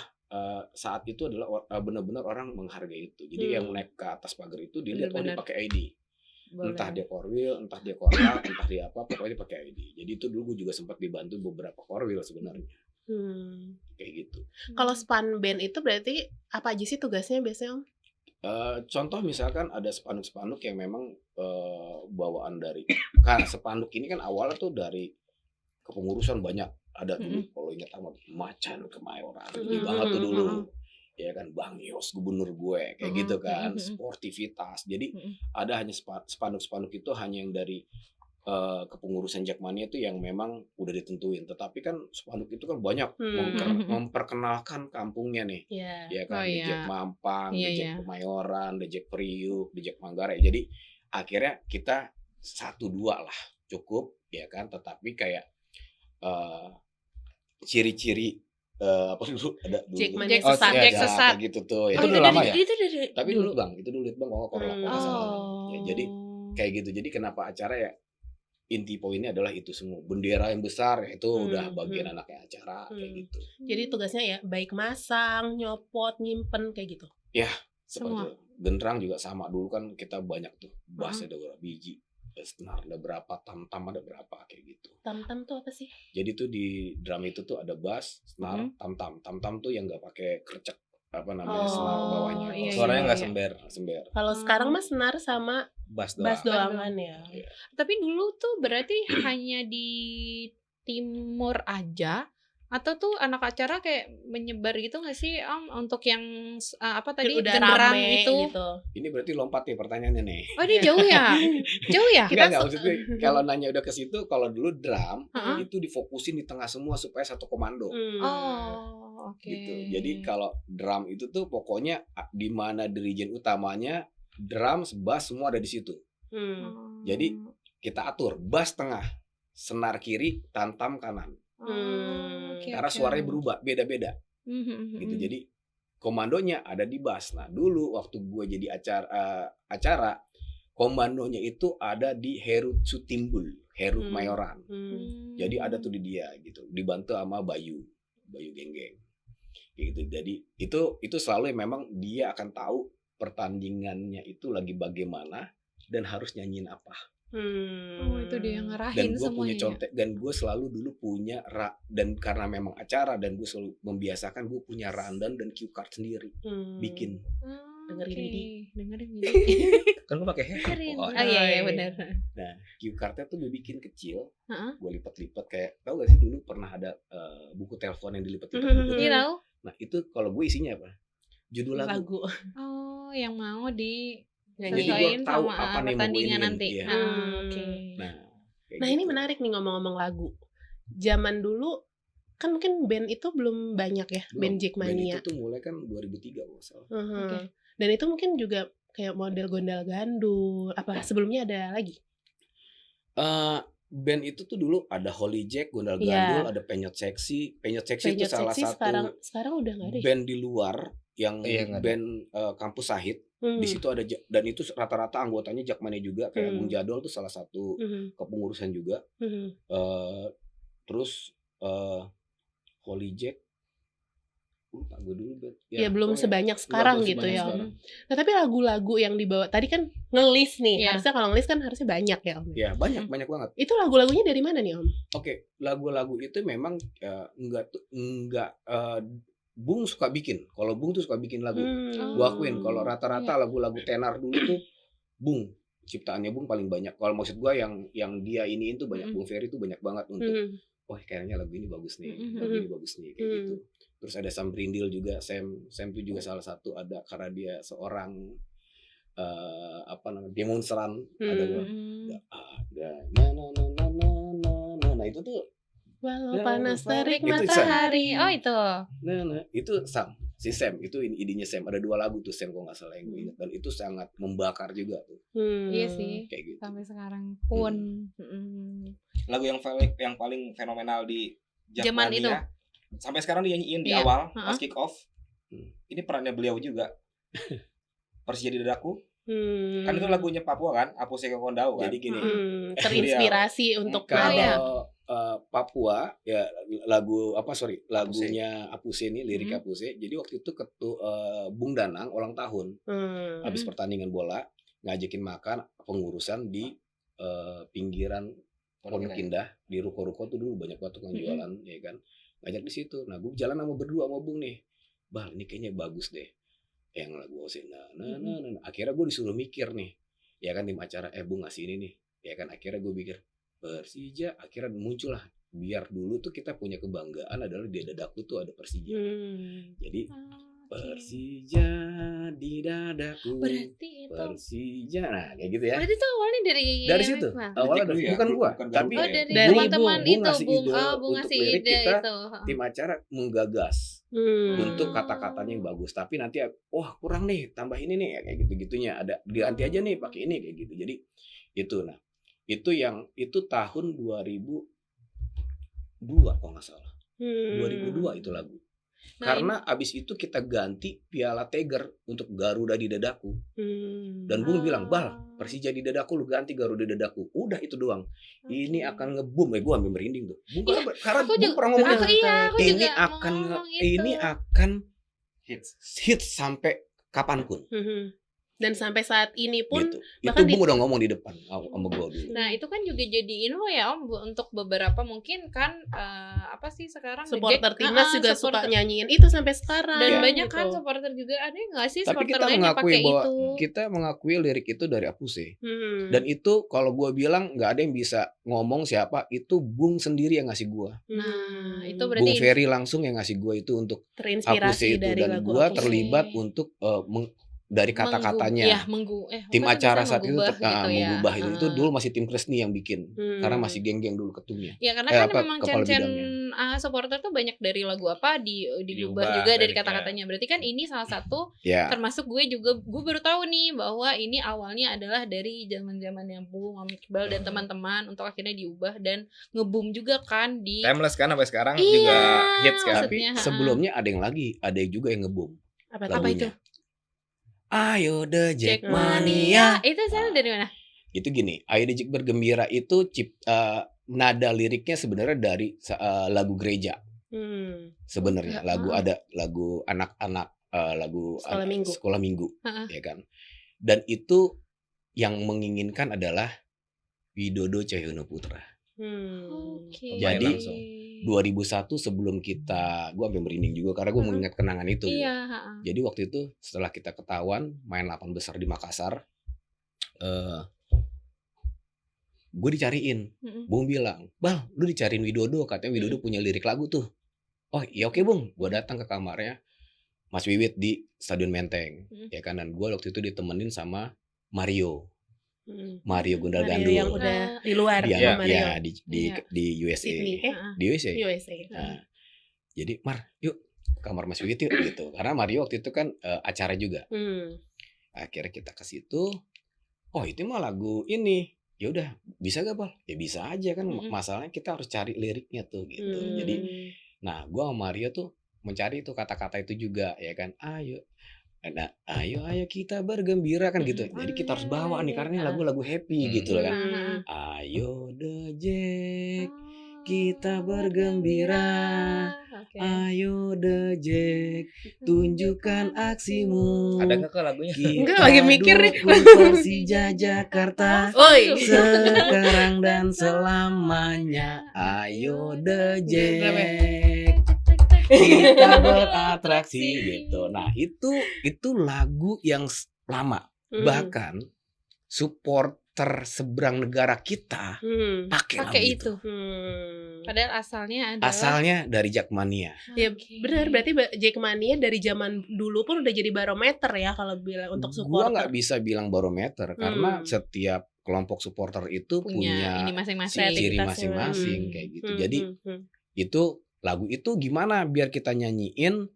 saat itu adalah benar-benar orang menghargai itu. Jadi yang naik ke atas pagar itu dilihat dia pakai ID. Boleh. Entah dia korwil, entah dia korwil, entah dia apa, pokoknya dia pakai ID. Jadi itu dulu gue juga sempat dibantu beberapa korwil sebenarnya. Kayak gitu. Kalau span band itu berarti apa aja sih tugasnya biasanya Om? Contoh misalkan ada spanduk-spanduk yang memang bawaan dari spanduk ini kan awalnya tuh dari kepengurusan banyak ada dulu kalau ingat sama Macan Kemayoran ini banget tuh dulu ya kan Bang Yos gubernur gue kayak gitu kan sportivitas jadi ada hanya spanduk-spanduk itu hanya yang dari kepengurusan Jackmania itu yang memang udah ditentuin, tetapi kan spanduk itu kan banyak memperkenalkan kampungnya nih, ya kan, The Jack Mampang, The Jack Kemayoran, The Jack Priuk, The Jack Manggarai. Jadi akhirnya kita 1-2 lah cukup, ya kan, tetapi kayak ciri-ciri apa dulu ada dulu Jack Sesat gitu tuh ya. Itu udah lama ya? Itu dari tapi dulu Bang, itu dulu Bang korlap ya, jadi kayak gitu. Jadi kenapa acara ya inti poinnya adalah itu semua bendera yang besar itu udah bagian anaknya acara kayak gitu. Jadi tugasnya ya baik masang, nyopot, nyimpen kayak gitu. Ya seperti genderang juga sama dulu kan kita banyak tuh bass ada berapa biji, senar ada berapa, tam-tam ada berapa kayak gitu. Tam-tam tuh apa sih? Jadi tuh di drum itu tuh ada bass, senar, tam-tam. Tam-tam tuh yang nggak pakai kercek apa namanya senar bawahnya. Suaranya nggak sember. Kalau sekarang mah senar sama bass doang kan ya. Tapi dulu tuh berarti hanya di timur aja atau tuh anak acara kayak menyebar gitu nggak sih untuk yang apa tadi genderang itu gitu. Ini berarti lompat nih pertanyaannya nih. Oh ini jauh ya? Jauh ya? Enggak maksudnya kalau nanya udah ke situ, kalau dulu drum itu difokusin di tengah semua supaya satu komando. Oh oke. Gitu. Jadi kalau drum itu tuh pokoknya di mana dirijen utamanya drum, bass semua ada di situ. Jadi kita atur bass tengah, senar kiri, tam-tam kanan. Karena suaranya berubah, beda-beda. Gitu. Jadi komandonya ada di bass. Nah dulu waktu gue jadi acara komandonya itu ada di Heru Sutimbul, Heru Mayoran. Jadi ada tuh di dia gitu, dibantu sama Bayu Genggeng. Gitu. Jadi itu selalu memang dia akan tahu pertandingannya itu lagi bagaimana dan harus nyanyiin apa. Oh itu dia yang ngarahin semuanya. Dan gue punya contek, dan gue selalu dulu punya dan karena memang acara dan gue selalu membiasakan gue punya rundown dan cue card sendiri bikin. Dengerin ini. Kan gue pakai headphone. Oh iya benar. Nah cue cardnya tuh gue bikin kecil, gue lipat-lipat kayak tahu gak sih dulu pernah ada buku telepon yang dilipat-lipat. Iya tahu. Nah itu kalau gue isinya apa? Judul lagu. Oh yang mau di Jadi gue tahu sama apa nih mau gue pertandingan ini nanti. iya. Oke. Nah, Nah ini menarik nih ngomong-ngomong lagu. Zaman dulu kan mungkin band itu belum banyak ya, band Jackmania. Band itu tuh mulai kan 2003 kalau salah. Okay. Dan itu mungkin juga kayak model gondal gandul. Apa sebelumnya ada lagi? Band itu tuh dulu ada Holy Jack, Gondal Gandul, ada Penyot Seksi. Penyot Seksi itu salah satu sekarang udah nggak ada. Band di luar yang band Kampus Sahid. Di situ ada dan itu rata-rata anggotanya Jackmania juga, kayak Bung Jadol tuh salah satu kepengurusan juga. Terus Holy Jack, lupa gue dulu ya belum sebanyak sekarang gitu ya Om. Nah tapi lagu-lagu yang dibawa tadi kan ngelis nih, harusnya kalau ngelis kan harusnya banyak ya Om. Ya banyak banget. Itu lagu-lagunya dari mana nih Om? Oke, lagu-lagu itu memang enggak Bung suka bikin. Kalau Bung tuh suka bikin lagu. Gua akuin kalau rata-rata lagu-lagu tenar dulu tuh Bung ciptaannya Bung paling banyak. Kalau maksud gua yang dia iniin tuh banyak. Bung Ferry tuh banyak banget untuk kayaknya lagu ini bagus nih, lagu ini bagus nih kayak gitu. Terus ada Sam Brindil juga, Sam tuh juga salah satu ada karena dia seorang demonstran ada nah itu tuh walau panas terik matahari. Itu. Itu si Sam itu idenya Sam. Ada 2 lagu tuh Sam kalau nggak salah yang gue ingat, dan itu sangat membakar juga tuh. Iya sih. Kayak gitu. Sampai sekarang pun. Lagu yang paling fenomenal di zaman itu. Sampai sekarang dinyanyiin di awal pas kick off. Ini perannya beliau juga. Persija di Dadaku. Kan itu lagunya Papua kan, Apuse Kokondau kan. Jadi gini. Terinspirasi untuk kalau Papua ya lagunya Apuse ini lirik Apuse. Jadi waktu itu Bung Danang ulang tahun. Habis pertandingan bola ngajakin makan pengurusan di pinggiran Pondok Indah, di ruko-ruko tuh dulu banyak banget tukang jualan ya kan. Ngajak di situ. Nah, gue jalan berdua sama Bung nih. Bal, ini kayaknya bagus deh. Yang lagu Osin. Akhirnya gue disuruh mikir nih. Ya kan tim acara Bung ngasih ini nih. Ya kan akhirnya gue pikir Persija, akhirnya muncul lah. Biar dulu tuh kita punya kebanggaan adalah di dadaku tuh ada Persija. Jadi Persija di dadaku. Berarti itu Persija, nah kayak gitu ya. Berarti itu awalnya dari situ. Awalnya bukan gua, tapi dari teman-teman itu Bung ngasih ide kita, itu. Tim acara menggagas untuk kata-katanya yang bagus. Tapi nanti kurang nih, tambah ini nih kayak gitu-gitunya. Ada diganti aja nih pakai ini kayak gitu. Jadi itu itu tahun 2002 kalau nggak salah. 2002 itu lagu. Karena abis itu kita ganti Piala Tiger untuk Garuda di Dadaku. Dan Bung bilang, Bal, Persija di Dadaku, lu ganti Garuda di Dadaku. Udah itu doang. Ini akan nge-boom. Gue ambil merinding tuh. Bung, karena Bung pernah ngomong ini akan hits sampai kapanpun. Dan sampai saat ini pun gitu. Itu Bung udah ngomong di depan sama gue dulu. Nah itu kan juga jadi info ya Om, untuk beberapa mungkin kan sekarang supporter timnas juga suka nyanyiin itu sampai sekarang. Dan banyak kan supporter juga ada nggak sih tapi supporter kita lain yang pakai itu. Kita mengakui lirik itu dari Apuse. Dan itu kalau gue bilang nggak ada yang bisa ngomong siapa, itu Bung sendiri yang ngasih gue. Nah itu berarti Bung Ferry langsung yang ngasih gue itu untuk terinspirasi Apuse itu, dari dan gue terlibat untuk dari kata-katanya tim acara saat itu mengubah itu dulu masih tim Kresni yang bikin karena masih geng-geng dulu ketumnya ya karena kan memang Cen supporter tuh banyak dari lagu apa diubah juga dari kata-katanya. Berarti kan ini salah satu termasuk gue baru tahu nih bahwa ini awalnya adalah dari zaman-zaman yang Bung Iqbal dan teman-teman untuk akhirnya diubah dan nge-boom juga kan di timeless kan sampai sekarang juga hits kan. Tapi sebelumnya ada yang juga yang nge-boom. Apa itu? Ayo The Jackmania. Itu asalnya dari mana? Itu gini, Ayo The Jack Bergembira itu nada liriknya sebenarnya dari lagu gereja. Sebenarnya lagu anak-anak lagu sekolah minggu ya kan. Dan itu yang menginginkan adalah Widodo Cahyono Putra. Jadi 2001 sebelum gue sampai merinding juga karena gue mengingat kenangan itu. Jadi waktu itu setelah kita ketahuan main 8 besar di Makassar, gue dicariin. Bung bilang, Bang, lu dicariin Widodo, katanya Widodo punya lirik lagu tuh. Oh iya oke Bung, gue datang ke kamarnya Mas Wiwit di Stadion Menteng, ya kan. Dan gue waktu itu ditemenin sama Mario Gundal Gandul yang udah di luar di USA. Di USA. Nah, jadi yuk kamar Mas Wigit yuk gitu. Karena Mario waktu itu kan acara juga. Akhirnya kita ke situ. Oh, itu mah lagu ini. Ya udah, bisa gak, Bal? Ya bisa aja kan. Masalahnya kita harus cari liriknya tuh gitu. Jadi nah, gua sama Mario tuh mencari tuh kata-kata itu juga ya kan. Nah, ayo kita bergembira kan gitu. Jadi kita harus bawa nih karena ini lagu-lagu happy gitu kan. Ayo The Jack, kita bergembira. Ayo The Jack, tunjukkan aksimu. Ada nggak lagunya? Enggak, lagi mikir nih. Persija Jakarta sekarang dan selamanya. Ayo The Jack, kita beratraksi gitu. Nah, itu lagu yang lama. Bahkan supporter seberang negara kita pakai itu. Padahal asalnya dari Jackmania. Ya benar, berarti Jackmania dari zaman dulu pun udah jadi barometer ya kalau bilang untuk supporter. Gua nggak bisa bilang barometer karena setiap kelompok supporter itu punya ini masing-masing, ciri masing-masing kayak gitu. Jadi itu lagu itu gimana biar kita nyanyiin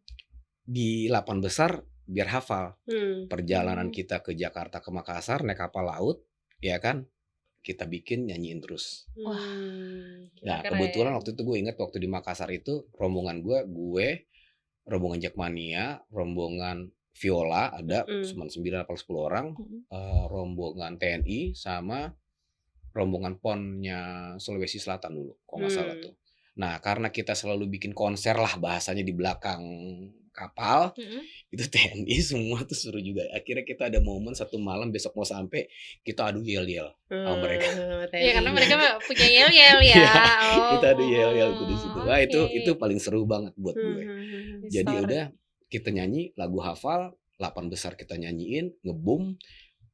di 8 besar biar hafal. Perjalanan kita ke Jakarta ke Makassar naik kapal laut, ya kan? Kita bikin nyanyiin terus. Nah, kebetulan waktu itu gue ingat waktu di Makassar itu rombongan gue rombongan Jackmania, rombongan Viola ada cuma 9 atau 10 orang, rombongan TNI sama rombongan PON-nya Sulawesi Selatan dulu, kalau nggak salah tuh. Nah, karena kita selalu bikin konser lah bahasanya di belakang kapal, itu TNI semua tuh suruh juga. Akhirnya kita ada momen satu malam besok mau sampai, kita adu yel-yel sama mereka. Iya, karena mereka punya yel-yel ya. Kita adu yel-yel tuh di situ. Wah, itu paling seru banget buat gue. Jadi udah kita nyanyi lagu hafal, 8 besar kita nyanyiin, ngebum,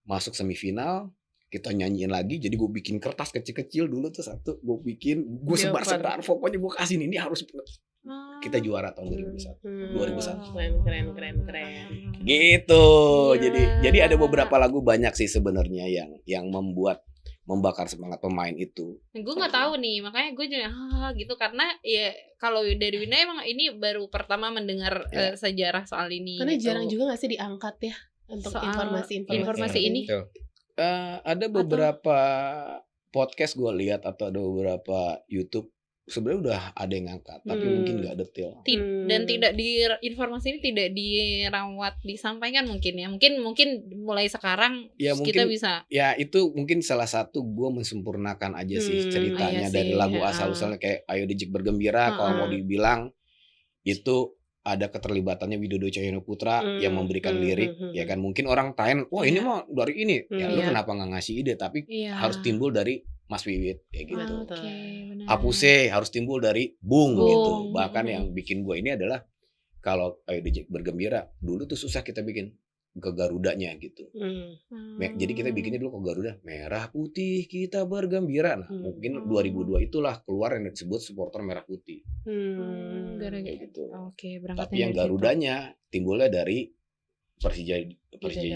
masuk semifinal. Kita nyanyiin lagi, jadi gue bikin kertas kecil-kecil dulu tuh satu, gue sebar-sebar, pokoknya gue kasih ini harus kita juara tahun 2001. Keren. Gitu. Jadi ada beberapa lagu banyak sih sebenarnya yang membakar semangat pemain itu. Gue nggak tahu nih, makanya gue juga gitu karena ya kalau dari Wina emang ini baru pertama mendengar sejarah soal ini. Karena gitu. Jarang juga nggak sih diangkat ya untuk informasi ini. Ada beberapa podcast gue lihat atau ada beberapa YouTube sebenarnya udah ada yang ngangkat, tapi mungkin nggak detail. Dan tidak informasi ini tidak dirawat, disampaikan mungkin ya. Mungkin mulai sekarang ya, kita bisa. Ya itu mungkin salah satu gue mensempurnakan aja sih ceritanya dari lagu asal-usulnya kayak Ayo The Jack Bergembira. Kalau mau dibilang itu ada keterlibatannya Widodo Cahyono Putra yang memberikan lirik, ya kan mungkin orang tanya, wah ini mah dari ini, ya lu kenapa nggak ngasih ide, tapi harus timbul dari Mas Wiwit kayak gitu. Apuse harus timbul dari Bung gitu. Bahkan yang bikin gue ini adalah kalau Ayo The Jack Bergembira dulu tuh susah kita bikin ke Garudanya gitu. Jadi kita bikinnya dulu ke Garuda, merah putih kita bergembira. Nah, mungkin 2002 itulah keluar yang disebut supporter merah putih. Kayak gitu. Tapi yang Garudanya timbulnya dari Persija di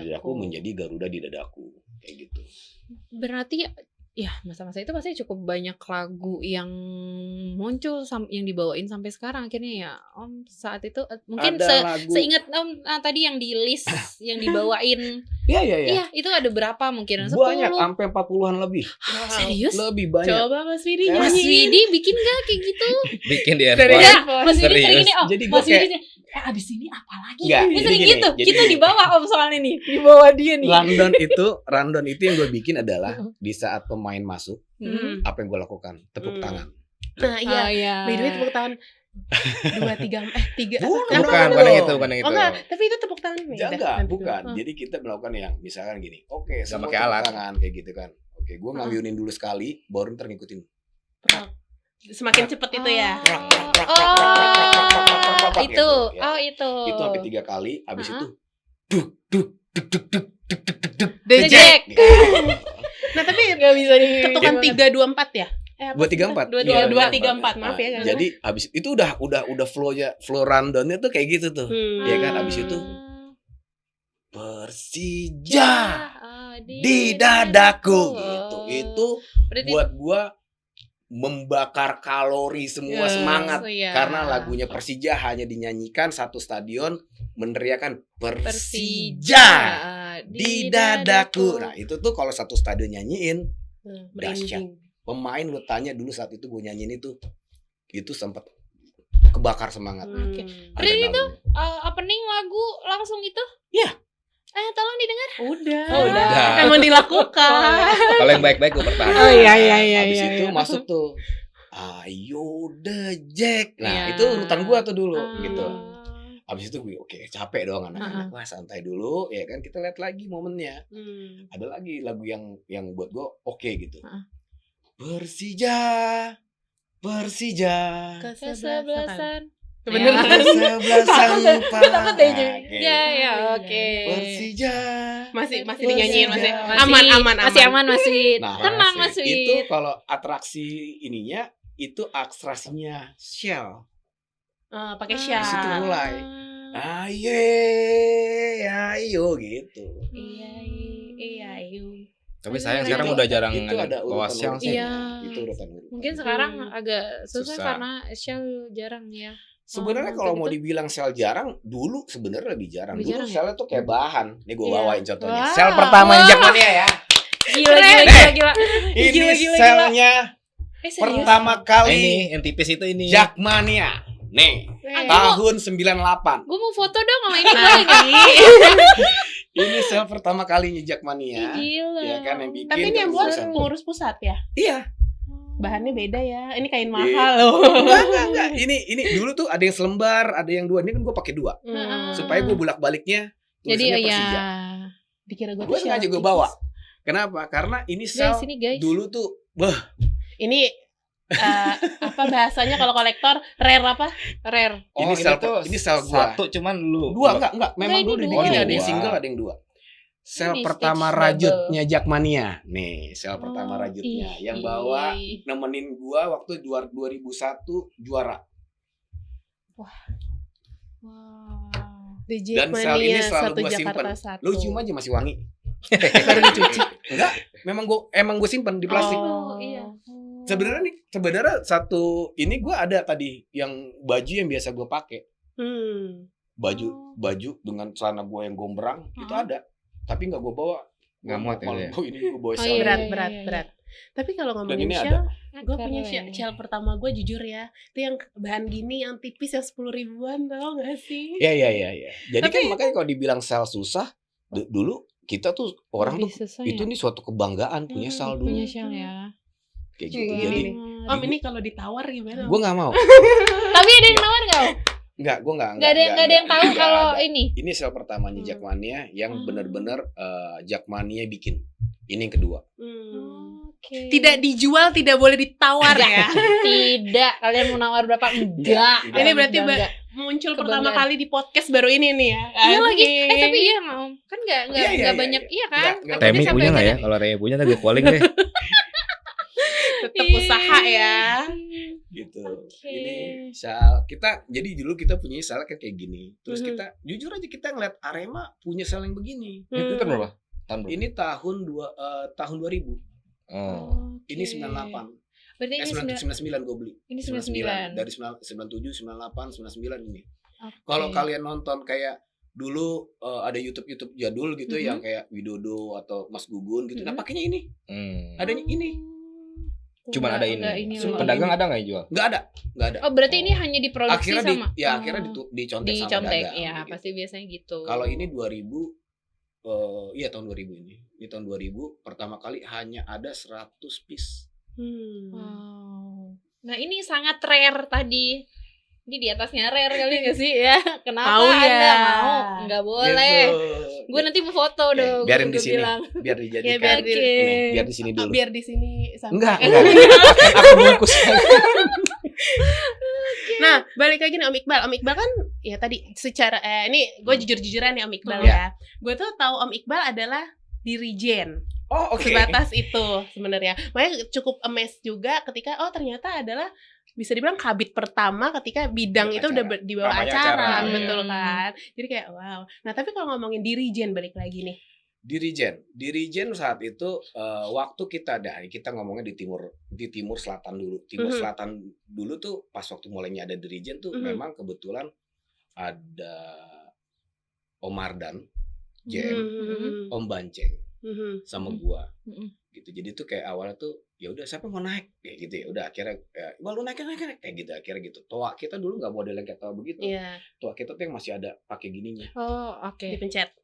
dadaku menjadi Garuda di dadaku kayak gitu. Berarti ya masa-masa itu pasti cukup banyak lagu yang muncul yang dibawain sampai sekarang akhirnya ya Om saat itu mungkin seingat Om tadi yang di list yang dibawain. Iya itu ada berapa mungkin 10 banyak sampai 40-an lebih. Serius? Lebih banyak. Coba Mas Widi Mas Widi bikin gak kayak gitu? Bikin di Mas Widi sering ini Jadi Mas Widi abis ini apa lagi? Sering gitu. Kita dibawa Om soalnya nih, dibawa dia nih. Rundown itu yang gue bikin adalah di saat pemain masuk, apa yang gue lakukan? Tepuk tangan. Nah iya. By the way tepuk tangan 2, 3 bukan yang itu. Oh enggak, tapi itu tepuk tangan bukan. Jadi kita melakukan yang misalkan gini. Oke, sama pakai alat tangan kayak gitu kan. Oke, gue ngayunin dulu sekali, baru ntar ngikutin. Semakin cepet itu ya. Itu. Itu sampai 3 kali, habis itu The Jack. Nah, tapi enggak bisa ketukan 3 2 4 ya? 2 3 4. 2 3 4. Maaf ya. Jadi habis itu udah flow rundownnya tuh kayak gitu tuh. Ya kan habis itu Persija. di dadaku gitu. Itu buat gua membakar kalori semua semangat karena lagunya Persija hanya dinyanyikan satu stadion meneriakan Persija di dadaku. Nah, itu tuh kalau satu stadion nyanyiin dahsyat. Pemain lu tanya dulu saat itu gue nyanyiin itu sempat kebakar semangat. Berarti itu opening lagu langsung itu? Iya. Tolong didengar. Udah. Emang dilakukan. Kalau yang baik-baik gue pertahankan. Oh iya. Habis itu masuk tuh Ayo The Jack. Nah, itu urutan gue tuh dulu gitu. Habis itu gue oke, capek dong anak-anak. Wah, santai dulu ya kan, kita lihat lagi momennya. Ada lagi lagu yang buat gue oke gitu. Persija kesebelasan. Bener. Kesebelasan Takut aja. Ya, oke. Persija masih dinyanyiin masih aman. Masih nah, tenang masih. Itu kalau atraksi ininya itu atraksinya Shell. Pakai Shell. Di situ mulai. Ayo gitu. Iya. Tapi sayang sekarang udah jarang bawa Shell sih. Itu urutan. Mungkin sekarang agak susah karena Shell jarang ya. Sebenarnya kalau mau dibilang sel jarang, dulu sebenarnya lebih jarang. Dulu selnya tuh kayak bahan. Nih gue bawain contohnya. Sel pertama Jackmania ya. Gila. Ini selnya pertama kali. Ini yang tipis itu ini. Jackmania. Nih, tahun 98. Gue mau foto dong sama ini lagi. Ini sel pertama kalinya Jackmania. Gila. Ya kan yang bikin. Tapi ini yang buat pengurus pusat ya? Iya. Bahannya beda ya. Ini kain mahal loh. Enggak. Ini dulu tuh ada yang selembar, ada yang 2. Ini kan gue pakai 2. Supaya gue bolak-baliknya tulisannya Persija. Dikira gue sengaja gue bawa. Kenapa? Karena ini sel dulu tuh ini apa bahasanya kalau kolektor rare. Oh, ini sel gua. Satu cuman lu. 2 enggak. Memang dulu dibikin ada yang single, ada yang 2. Sel pertama rajutnya Jackmania. Nih, sel pertama rajutnya yang bawa nemenin gua waktu 2001 juara. Wah. Dan sel ini selalu gua simpen. Lu cium aja masih wangi. Baru dicuci. Enggak, emang gua simpen di plastik. Oh, iya. Sebenarnya satu ini gua ada tadi yang baju yang biasa gua pakai. Baju dengan celana gua yang gombrang itu ada. Tapi nggak gue bawa, nggak muat ya. Ini gue bawa Shell. Berat. Tapi kalau ngomongin Shell, gue punya Shell pertama gue jujur ya, itu yang bahan gini, yang tipis yang 10.000-an, tau gak sih? Iya. Jadi kan makanya kalau dibilang Shell susah, dulu kita tuh orang tuh itu nih suatu kebanggaan punya Shell dulu. Punya Shell ya. Kayak gitu. Jadi, ini kalau ditawar gimana? Gue nggak mau. Tapi ada yang nawar nggak? Enggak, gue enggak. Enggak ada yang tahu kalau ini. Ini sel pertamanya Jackmania yang benar-benar Jackmania bikin. Ini yang kedua. Okay. Tidak dijual, tidak boleh ditawar ya. Tidak. Kalian mau nawar berapa? Enggak. Ini berarti muncul pertama kali di podcast baru ini nih ya. Iya lagi. Tapi iya kan enggak banyak iya kan. Temi punya enggak ya? Kalau Raya punya tadi gue calling deh. Tetap usaha ya. Gitu. Ini sel kita, jadi dulu kita punya sel kayak gini. Terus kita jujur aja kita ngeliat Arema punya sel yang begini. Itu tahun berapa? Ini tahun 2000. Ini 98. Berarti ini 99 gue beli. Ini 99. Dari 97, 98, 99 ini. Kalau kalian nonton kayak dulu ada YouTube jadul gitu yang kayak Widodo atau Mas Gugun gitu. Nah, pakainya ini. Adanya ini. Cuma ada ini. Pedagang ada nggak yang jual? Nggak ada. Oh, berarti ini hanya diproduksi sama? Akhirnya dicontek sama pedagang. Iya, gitu. Pasti biasanya gitu. Kalau ini 2000, iya tahun 2000 ini. Di tahun 2000 pertama kali hanya ada 100 piece. Wow. Nah ini sangat rare tadi. Ini di atasnya rare kali nggak sih ya? Kenapa Anda mau? Nggak boleh. Gue nanti mau foto dong. Biarin di sini. Biar dijadikan. Biar di sini dulu. Biar di sini. Enggak. Aku bungkus. Nah, balik lagi nih Om Iqbal. Om Iqbal kan ya tadi secara ini gue jujur-jujuran ya Om Iqbal ya. Gue tuh tahu Om Iqbal adalah dirijen. Oh, oke. Sebatas itu sebenarnya. Makanya cukup amazed juga ketika ternyata adalah bisa dibilang kabit pertama ketika bidang itu udah di bawah acara, betul kan? Jadi kayak wow. Nah, tapi kalau ngomongin dirijen balik lagi nih. Dirijen saat itu waktu kita ngomongnya di timur selatan dulu. Selatan dulu tuh pas waktu mulainya ada dirijen tuh memang kebetulan ada Om Mardan, JM, Om Banceng, sama gua. Gitu. Jadi tuh kayak awalnya tuh ya udah siapa mau naik kayak gitu ya. Udah akhirnya lu naik kayak gitu akhirnya gitu. Toa kita dulu enggak model yang kayak toa begitu. Toa kita tuh yang masih ada pakai gininya. Oh, oke. Dipencet.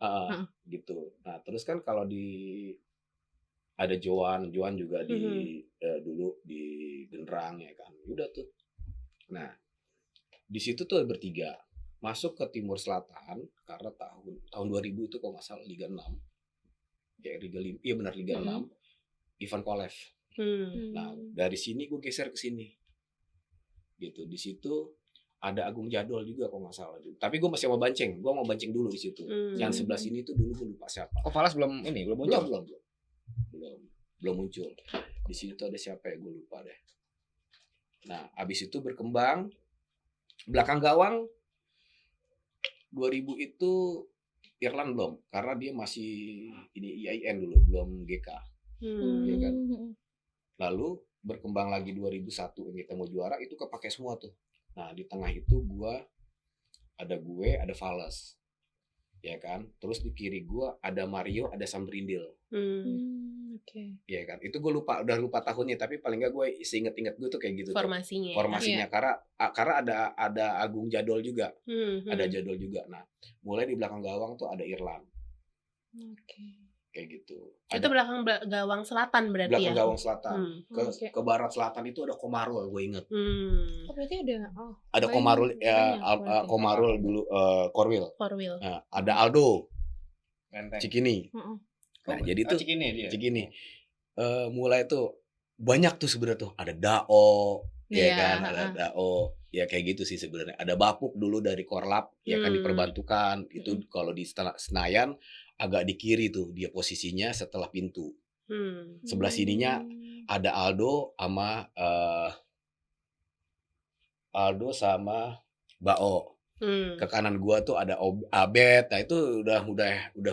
Gitu. Nah, terus kan kalau ada Joan juga di dulu di Generang ya kan. Udah tuh. Nah, di situ tuh bertiga masuk ke Timur Selatan karena tahun 2000 itu kalau nggak salah Liga 6. Ya Liga 5. Iya benar Liga 6. Ivan Kolev. Nah, dari sini gue geser ke sini. Gitu. Di situ ada Agung Jadol juga kalau nggak salah. Tapi gue masih mau Banceng. Gue mau Banceng dulu di situ. Yang sebelah sini tuh dulu gue lupa siapa. Oh, Falas belum muncul. Belum muncul. Di sini tuh ada siapa ya gue lupa deh. Nah, abis itu berkembang belakang gawang 2000 itu Irlan belum karena dia masih ini IAIN dulu, belum GK. Ya kan? Lalu berkembang lagi 2001 yang kita mau juara itu kepake semua tuh. Nah, di tengah itu ada Falas. Ya kan? Terus di kiri gua ada Mario, ada Sambrindil. Oke. Ya kan? Itu gua udah lupa tahunnya tapi paling enggak gue seinget-inget gue tuh kayak gitu formasinya. Formasinya karena ada Agung Jadol juga. Ada Jadol juga. Nah, mulai di belakang gawang tuh ada Irlan. Oke. Kayak gitu. Itu belakang gawang selatan berarti belakang ya? Gawang selatan. Ke barat selatan itu ada Komarul, gue inget. Oh, berarti ada Komarul ya, Komarul dulu Korwil. Nah, ada Aldo. Cikini. Nah, jadi tuh Cikini. Mulai tuh banyak tuh sebenarnya tuh ada Dao, ya kan, ada Dao. Ya kayak gitu sih sebenarnya. Ada Bapuk dulu dari Korlap, ya kan diperbantukan. Itu kalau di Senayan agak di kiri tuh dia posisinya setelah pintu. Sebelah sininya ada Aldo sama Bao. Ke kanan gua tuh ada Abed. Nah itu udah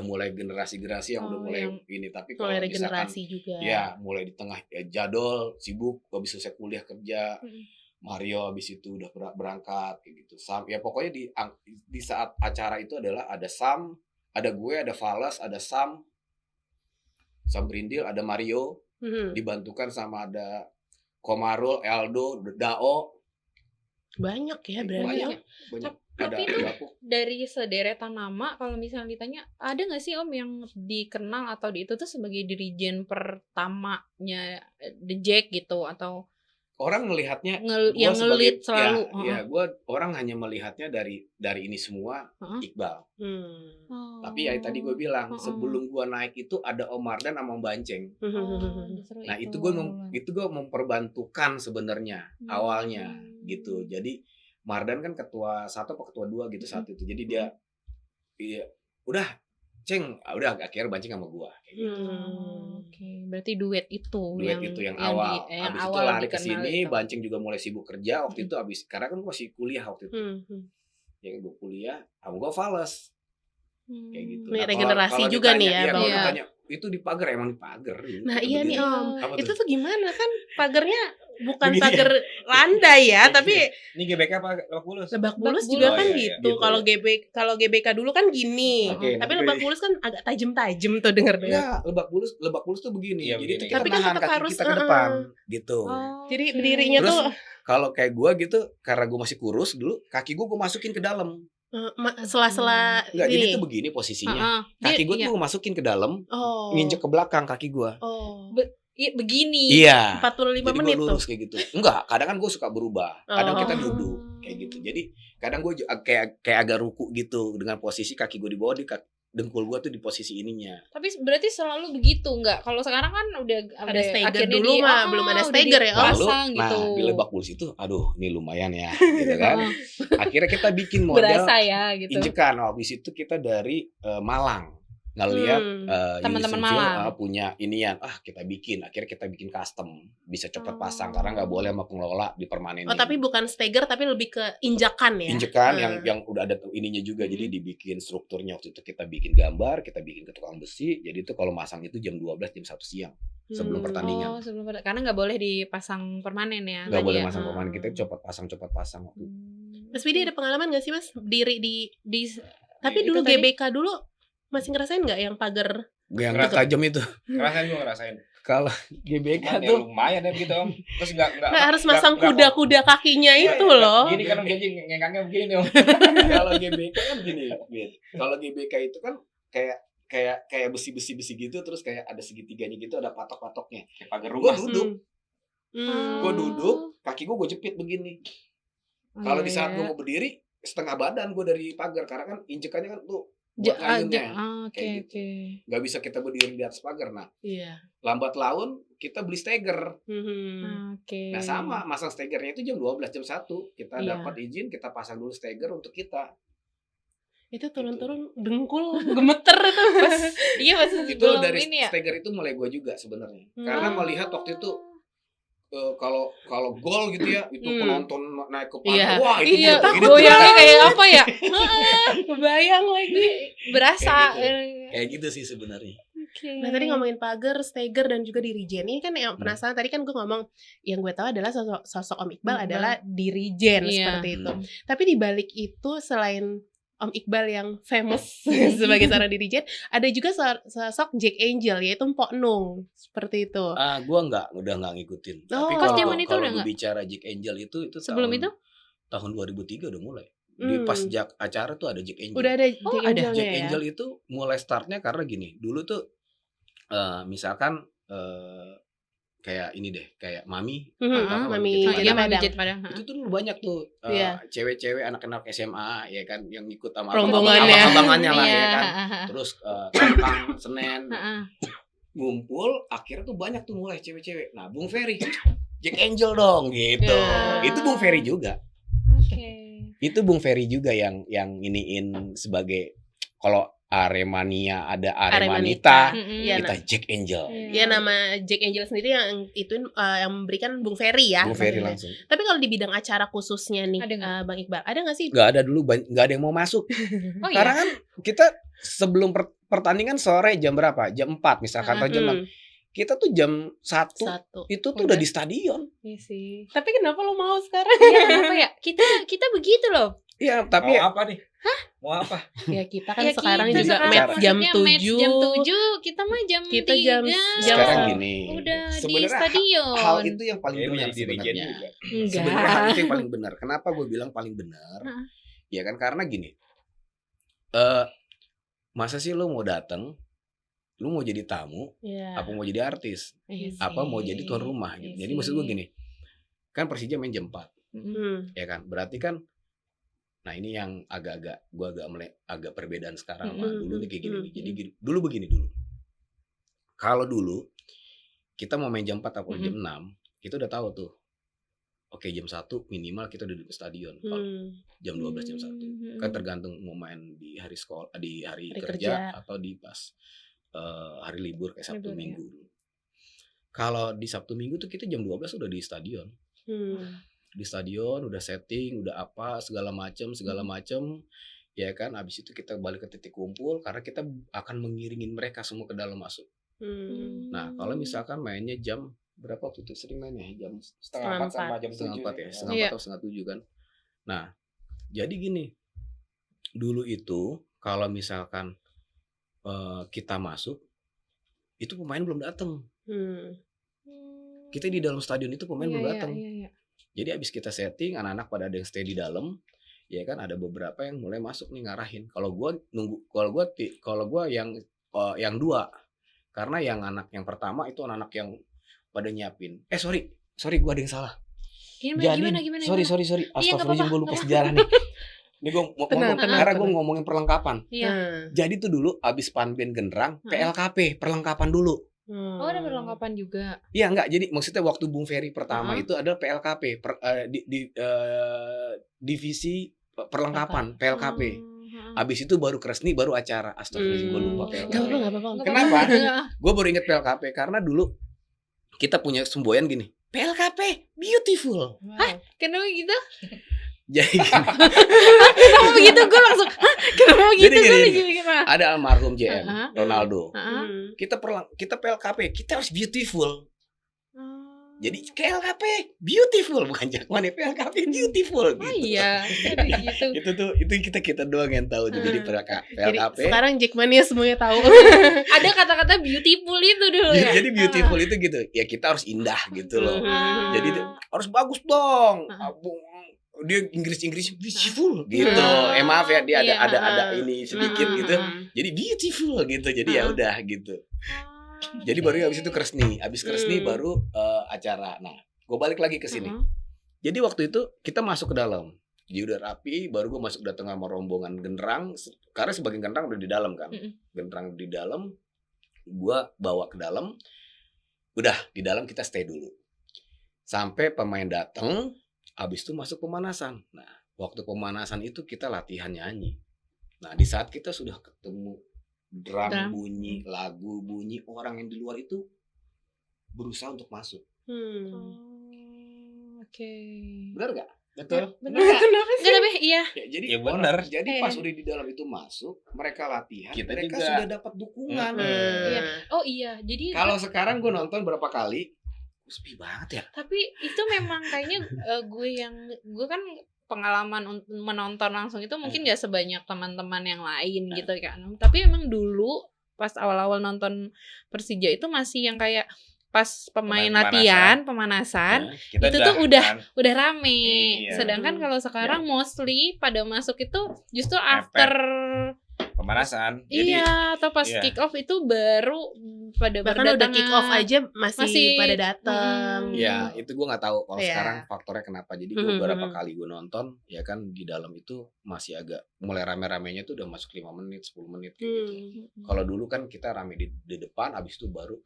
mulai generasi yang udah mulai ini. Tapi kalau regenerasi juga. Ya mulai di tengah Jadol sibuk, habis selesai kuliah kerja. Mario habis itu udah berangkat kayak gitu. Ya pokoknya di saat acara itu adalah ada Sam, ada gue, ada Falas, ada Sambrindil, ada Mario, dibantukan sama ada Komarul, Aldo, Dao. Banyak ya berarti. Banyak. Tapi itu dari sederetan nama kalau misalnya ditanya ada nggak sih Om yang dikenal atau itu tuh sebagai dirijen pertamanya The Jack gitu atau orang melihatnya yang ngelit selalu. Ya gue orang hanya melihatnya dari ini semua Iqbal. Tapi ya tadi gue bilang sebelum gue naik itu ada Om Mardan sama Om Banceng. Nah itu gue memperbantukan sebenarnya awalnya gitu. Jadi Mardan kan ketua 1 atau ketua 2 gitu saat itu. Jadi dia udah Ceng, udah akhirnya Banceng sama gua kayak gitu. Oke, berarti duet itu yang awal. Habis itu lari ke sini, Banceng juga mulai sibuk kerja waktu itu karena kan gua masih kuliah waktu itu. Ya gua kuliah, sama gua Falas. Kayak gitu. Nah, regenerasi juga nih ya, Bang. Ditanya, itu di pagar emang di pagar. Nah, iya nih Om. Itu tuh gimana kan pagarnya bukan pagar landai ya, tapi ini GBK apa Lebak Bulus? Lebak Bulus juga kan gitu. Kalau GBK dulu kan gini. Tapi Lebak Bulus kan agak tajam-tajam tuh dengar-dengar. Ya, Lebak Bulus tuh begini. Jadi itu tapi kan tetap harus kita ke depan gitu. Jadi berdirinya tuh kalau kayak gua gitu, karena gua masih kurus dulu, kaki gua masukin ke dalam. Sela-sela enggak, jadi tuh begini posisinya. Kaki gue tuh masukin ke dalam, nginjek ke belakang kaki gue. Begini. Iya. 45 jadi menit tuh. Lurus kayak gitu. Enggak, kadang kan gue suka berubah. Kadang kita duduk kayak gitu. Jadi kadang gue kayak agak ruku gitu dengan posisi kaki gue di bawah, dengkul gue tuh di posisi ininya. Tapi berarti selalu begitu enggak? Kalau sekarang kan udah ada stagger dulu mah, belum ada stagger ya. Lalu, gitu. Nah di Lebak Bulus itu, aduh ini lumayan ya, gitu kan. Akhirnya kita bikin model berasa ya gitu. injekan. Habis itu kita dari Malang. ngelihat teman-teman malam punya inian, kita bikin, akhirnya kita bikin custom, bisa cepat pasang karena nggak boleh sama pengelola dipermanenin. Tapi bukan stagger tapi lebih ke injakan ya. Injakan yang udah ada ininya juga, jadi dibikin strukturnya. Waktu itu kita bikin gambar, kita bikin ke tukang besi, jadi itu kalau masang itu jam 12 jam 1 siang sebelum pertandingan. Karena nggak boleh dipasang permanen ya. Nggak boleh pasang permanen, kita cepat pasang waktu. Mas Widi ada pengalaman nggak sih Mas diri di tapi itu dulu tadi, GBK dulu masih ngerasain nggak yang pagar yang tajam itu? Ngerasain. Kalau GBK ya, tuh lumayan ya gitu Om. Terus nggak harus masang kuda-kuda kakinya itu loh. Gini kan jadi ngengkangnya begini Om. Kalau GBK kan gini. Kalau GBK itu kan kayak besi gitu, terus kayak ada segitiganya gitu, ada patok-patoknya. Kayak pagar rumah. Gue duduk, kaki gue jepit begini. Kalau di saat gue mau berdiri, setengah badan gue dari pagar, karena kan injekannya kan tuh buat ngayunnya. Gitu. Gak bisa kita berdiri di atas pagar. Nah, lambat laun kita beli steger. Nah sama, masang stegernya itu jam 12, jam 1 kita dapat izin, kita pasang dulu steger untuk kita. Itu turun-turun dengkul gemeter itu. Iya maksudnya itu dari steger itu mulai gue juga sebenarnya. Karena melihat waktu itu kalau gol gitu ya, itu penonton naik ke panggung, wah itu goyangnya kayak apa ya? Kebayang lagi, berasa kayak gitu sih sebenarnya. Nah tadi ngomongin pagar, steger dan juga dirijen. Ini kan yang penasaran tadi kan gue ngomong, yang gue tahu adalah sosok Om Iqbal adalah dirijen seperti itu. Tapi di balik itu selain Om Iqbal yang famous sebagai seorang dirijen, ada juga sosok Jack Angel, yaitu Mpok Nung, seperti itu. Gue udah nggak ngikutin. Tapi kalau bicara Jack Angel itu sebelum itu tahun 2003 udah mulai. Di pas acara tuh ada Jack Angel. Udah ada Jack Angel. Jack Angel itu mulai startnya karena gini, dulu tuh misalkan kayak ini deh, kayak Mami, Mami Padang. Itu tuh banyak tuh cewek-cewek anak-anak SMA ya kan, yang ikut sama rombongannya lah ya kan. Terus Kang Senen ngumpul, akhirnya tuh banyak tuh mulai cewek-cewek. Nah, Bung Ferry, Jack Angel dong gitu. Itu Bung Ferry juga. Itu Bung Ferry juga yang iniin sebagai, kalau Aremania ada Aremanita, kita Jack Angel. Ya nama Jack Angel sendiri yang itu yang memberikan Bung Ferry ya. Bung Ferry langsung. Tapi kalau di bidang acara khususnya nih, Bang Iqbal, ada nggak sih? Nggak ada dulu, nggak ada yang mau masuk. Karena kan kita sebelum pertandingan sore jam berapa? Jam 4 misalkan atau jam 6. Kita tuh jam 1 itu tuh udah di stadion. Iya sih. Tapi kenapa lo mau sekarang? Iya, kenapa ya? Kita begitu loh. Iya, tapi mau apa nih? Mau apa? Ya kita kan sekarang juga match jam 7. Jam 7, kita mah jam 3. Sekarang gini. Udah di stadion. Hal itu yang paling benar sebenarnya. Sebenarnya hal itu yang paling benar. Kenapa gue bilang paling benar? Ya kan karena gini. Masa sih lo mau datang, lu mau jadi tamu, apa mau jadi artis, apa mau jadi tuan rumah gitu. Jadi maksud gue gini, kan Persija main jam 4, ya kan, berarti kan, nah ini yang gue agak perbedaan sekarang sama dulu nih kayak gini. Jadi gini, dulu begini dulu, kalau dulu kita mau main jam 4 atau jam 6, kita udah tahu tuh, oke jam 1 minimal kita udah di stadion, jam 12 jam 1, kan tergantung mau main di hari sekolah, di hari kerja atau di pas hari libur kayak Sabtu Minggu. Kalau di Sabtu Minggu tuh kita jam 12 udah di stadion. Di stadion udah setting, udah apa segala macam ya kan. Habis itu kita balik ke titik kumpul karena kita akan mengiringin mereka semua ke dalam masuk. Nah, kalau misalkan mainnya jam berapa waktu itu sering mainnya? Jam setengah 4 sama jam 7 ya. Setengah 4 atau setengah 7 kan. Nah, jadi gini. Dulu itu kalau misalkan kita masuk, itu pemain belum datang. Kita di dalam stadion itu pemain belum datang. Jadi abis kita setting, anak-anak pada ada yang stay di dalam, ya kan ada beberapa yang mulai masuk nih ngarahin. Kalau gue yang 2, karena yang anak yang pertama itu anak yang pada nyiapin. Sorry gue ada yang salah. Gimana? Sorry. Astagfirullahaladzim, gue lupa sejarah nih. Ini gue karena gue ngomongin perlengkapan. Jadi tuh dulu abis Panben Genderang, PLKP perlengkapan dulu. Ada perlengkapan juga. Iya enggak, jadi maksudnya waktu Bung Ferry pertama itu adalah PLKP divisi perlengkapan PLKP. Abis itu baru Kresni, baru acara. Astagfirullah, gue lupa PLKP. Gak apa-apa. Kenapa? Gue baru inget PLKP karena dulu kita punya semboyan gini. PLKP beautiful. Hah? Kenapa gitu? Jadi gini, Kenapa begitu? Gue langsung, kenapa begitu? Jadi gini, ada almarhum JM Ronaldo. Kita PLKP, kita harus beautiful. Jadi PLKP beautiful, bukan Jakman ya, PLKP beautiful gitu. Oh iya, gitu. itu kita doang yang tahu tuh. Jadi PLKP. Jadi sekarang Jackmania semuanya tahu. Ada kata-kata beautiful itu dulu ya. Jadi beautiful itu gitu. Ya kita harus indah gitu loh. Jadi harus bagus dong. Dia Inggris beautiful gitu. Maaf ya, dia ada ini sedikit gitu. Jadi beautiful gitu. Jadi ya udah gitu. Jadi baru habis itu Kresni. Habis Kresni baru acara. Nah, gue balik lagi ke sini. Jadi waktu itu kita masuk ke dalam. Jadi udah rapi, baru gue masuk datang sama rombongan genderang. Karena sebagian genderang udah di dalam kan. Genderang di dalam, gue bawa ke dalam. Udah di dalam kita stay dulu. Sampai pemain datang. Habis itu masuk pemanasan. Nah, waktu pemanasan itu kita latihan nyanyi. Nah, di saat kita sudah ketemu drum bunyi, lagu bunyi, orang yang di luar itu berusaha untuk masuk. Oke. Benar gak? Betul. Benar gak? Kenapa sih? Iya. Ya, jadi ya benar. Jadi pas udah di dalam itu masuk, mereka latihan, mereka juga sudah dapat dukungan. Iya. Oh iya, jadi kalau sekarang gue nonton berapa kali, sepi banget ya. Tapi itu memang kayaknya gue kan pengalaman menonton langsung itu mungkin gak sebanyak teman-teman yang lain gitu kan. Tapi emang dulu pas awal-awal nonton Persija itu masih yang kayak pas pemain latihan, pemanasan itu tuh udah rame. Iya. Sedangkan kalau sekarang mostly pada masuk itu justru after pemanasan. Iya, atau pas kick off itu baru pada berdatangan. Udah kick off aja masih pada datang. Ya, itu gue nggak tahu kalau sekarang faktornya kenapa. Jadi gue beberapa kali gue nonton, ya kan di dalam itu masih agak mulai rame-ramenya tuh udah masuk 5 menit, 10 menit gitu. Kalau dulu kan kita rame di depan, abis itu baru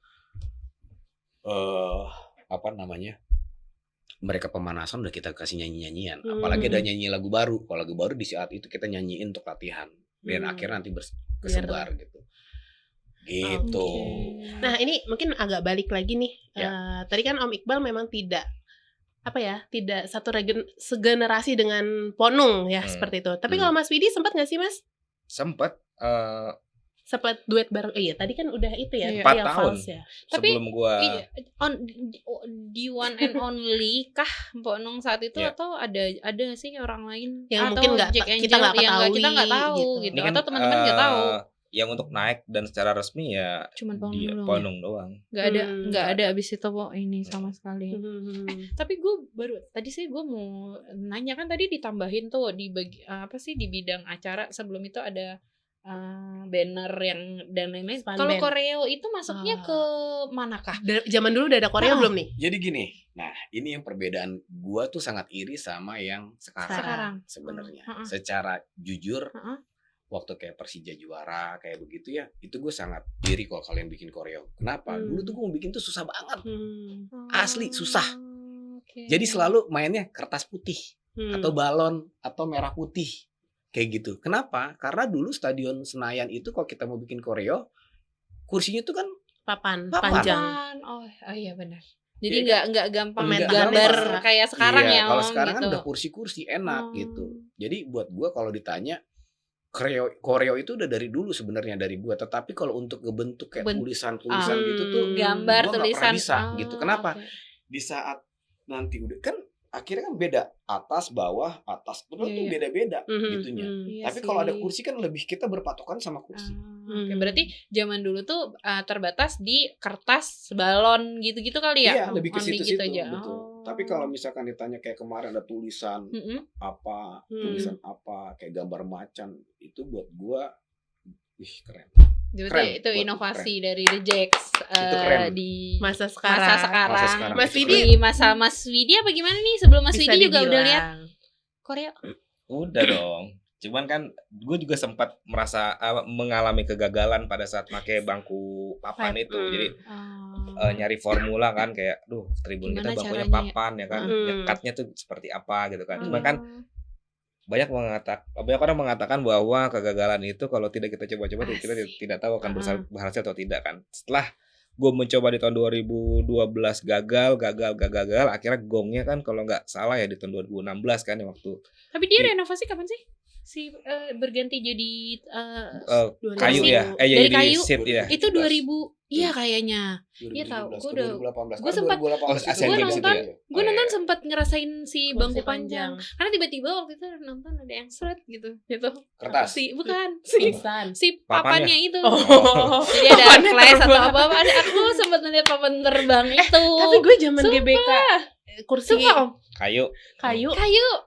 mereka pemanasan udah kita kasih nyanyi-nyanyian. Apalagi ada nyanyi lagu baru. Kalau lagu baru di saat itu kita nyanyiin untuk latihan. Dan akhirnya nanti kesebar gitu. Gitu. Nah, ini mungkin agak balik lagi nih. Tadi kan Om Iqbal memang tidak satu segenerasi dengan Ponung ya, seperti itu. Tapi kalau Mas Widi sempat nggak sih, Mas? Sempat sempat duet bareng. Iya, tadi kan udah itu ya. 4 tahun ya. Sebelum gua di one and only kah Ponung saat itu atau ada sih orang lain yang atau mungkin kita nggak tahu gitu. Kan, atau teman-teman nggak tahu. Yang untuk naik dan secara resmi ya cuman Ponung doang. Nggak ada abis itu ini sama sekali. Tapi gue gue mau nanya kan tadi ditambahin tuh di bidang acara sebelum itu ada banner yang dan lain-lain. Kalau koreo itu masuknya ke manakah? Zaman dulu udah ada koreo belum nih? Jadi gini, nah ini yang perbedaan gua tuh sangat iri sama yang sekarang. Sebenarnya. Secara jujur, waktu kayak Persija juara kayak begitu ya, itu gue sangat iri kalau kalian bikin koreo. Kenapa? Dulu tuh gue mau bikin tuh susah banget, asli susah. Jadi selalu mainnya kertas putih atau balon atau merah putih. Kayak gitu. Kenapa? Karena dulu Stadion Senayan itu kalau kita mau bikin koreo, kursinya tuh kan papan panjang. Oh iya benar. Jadi nggak gampang gambar kayak sekarang ya. Kalau sekarang kan udah kursi-kursi enak gitu. Jadi buat gue kalau ditanya koreo itu udah dari dulu sebenarnya dari gue. Tetapi kalau untuk ngebentuk kayak tulisan-tulisan gitu tuh gambar tulisan bisa gitu. Kenapa? Di saat nanti udah kan akhirnya kan beda atas bawah tuh beda-beda gitunya. Tapi kalau ada kursi kan lebih kita berpatokan sama kursi. Berarti zaman dulu tuh terbatas di kertas balon gitu-gitu kali ya? Iya, lebih ke situ-situ gitu. Tapi kalau misalkan ditanya kayak kemarin ada tulisan tulisan apa kayak gambar macan, itu buat gua keren. Jadi itu inovasi dari The Jacks di masa sekarang. Mas Widi masa Mas Widi apa gimana nih? Sebelum Mas Widi juga udah lihat Korea? Udah dong. Cuman kan gue juga sempat merasa mengalami kegagalan pada saat pakai bangku papan itu. Jadi nyari formula kan kayak tribun kita bangkunya papan ya kan. Nyekatnya tuh seperti apa gitu kan. Cuman kan banyak orang mengatakan bahwa kegagalan itu kalau tidak kita coba-coba kita tidak tahu akan berhasil atau tidak kan. Setelah gue mencoba di tahun 2012 gagal, akhirnya gongnya kan kalau nggak salah ya di tahun 2016 kan waktu. Tapi dia renovasi kapan sih? Berganti jadi kayu ya, dari kayu seat ya. Itu 2000, iya kayaknya. Iya tahu, gue sempat gue nonton sempat ngerasain si bangku panjang. Karena tiba-tiba waktu itu nonton ada yang seret gitu. Kertas. Si papannya itu. Jadi ada flash atau apa? Aku sempat ngeliat papan terbang itu. Tapi gue zaman GBK kursi kayu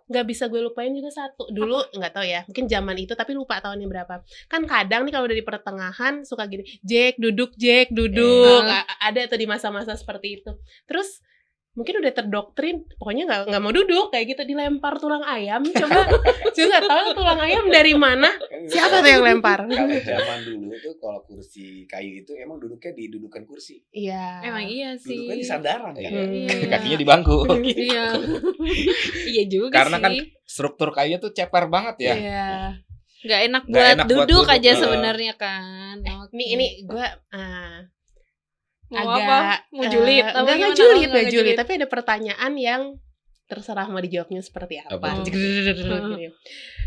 nggak bisa gue lupain juga satu dulu, nggak tahu ya, mungkin zaman itu tapi lupa tahunnya berapa. Kan kadang nih kalau udah di pertengahan suka gini, Jack duduk ada tuh di masa-masa seperti itu. Terus mungkin udah terdoktrin pokoknya nggak mau duduk kayak gitu, dilempar tulang ayam. Coba nggak tahu tulang ayam dari mana, siapa tuh yang lempar. Kalau zaman dulu tuh kalau kursi kayu itu emang duduknya di dudukan kursi. Iya, emang iya sih, duduknya di sandaran kan. Kakinya di bangku. Iya. Iya juga karena sih. Kan struktur kayunya tuh ceper banget ya. Iya. Nggak enak buat duduk aja sebenarnya kan. Ini gue mau agak mau julid nggak julid tapi ada pertanyaan yang terserah mau dijawabnya seperti apa.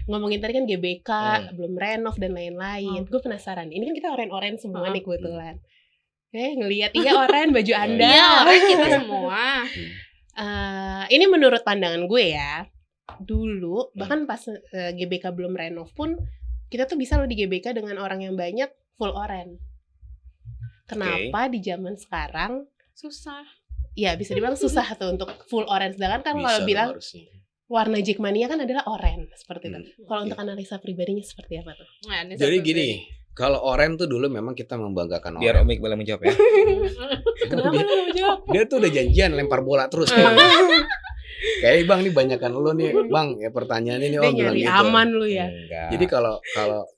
Ngomongin tadi kan GBK belum renov dan lain-lain. Gue penasaran, ini kan kita oren semua nih kebetulan. Ngelihat oren baju Anda. Iya, oren kita semua. Ini menurut pandangan gue ya. Dulu bahkan pas GBK belum renov pun kita tuh bisa loh di GBK dengan orang yang banyak full oren. Kenapa di zaman sekarang susah? Ya bisa dibilang susah tuh untuk full orange. Sedangkan kan kalau bilang warna Jackmania kan adalah orange seperti itu. Kalau untuk analisa pribadinya seperti apa tuh? Jadi gini, kalau orange tuh dulu memang kita membanggakan orange. Biar Omik boleh menjawab ya. Kenapa lu mau jawab? Dia tuh udah janjian lempar bola terus. Kayak bang nih banyakan lo nih bang ya pertanyaan ini Dia nyari gitu. Aman lu ya. Enggak. Jadi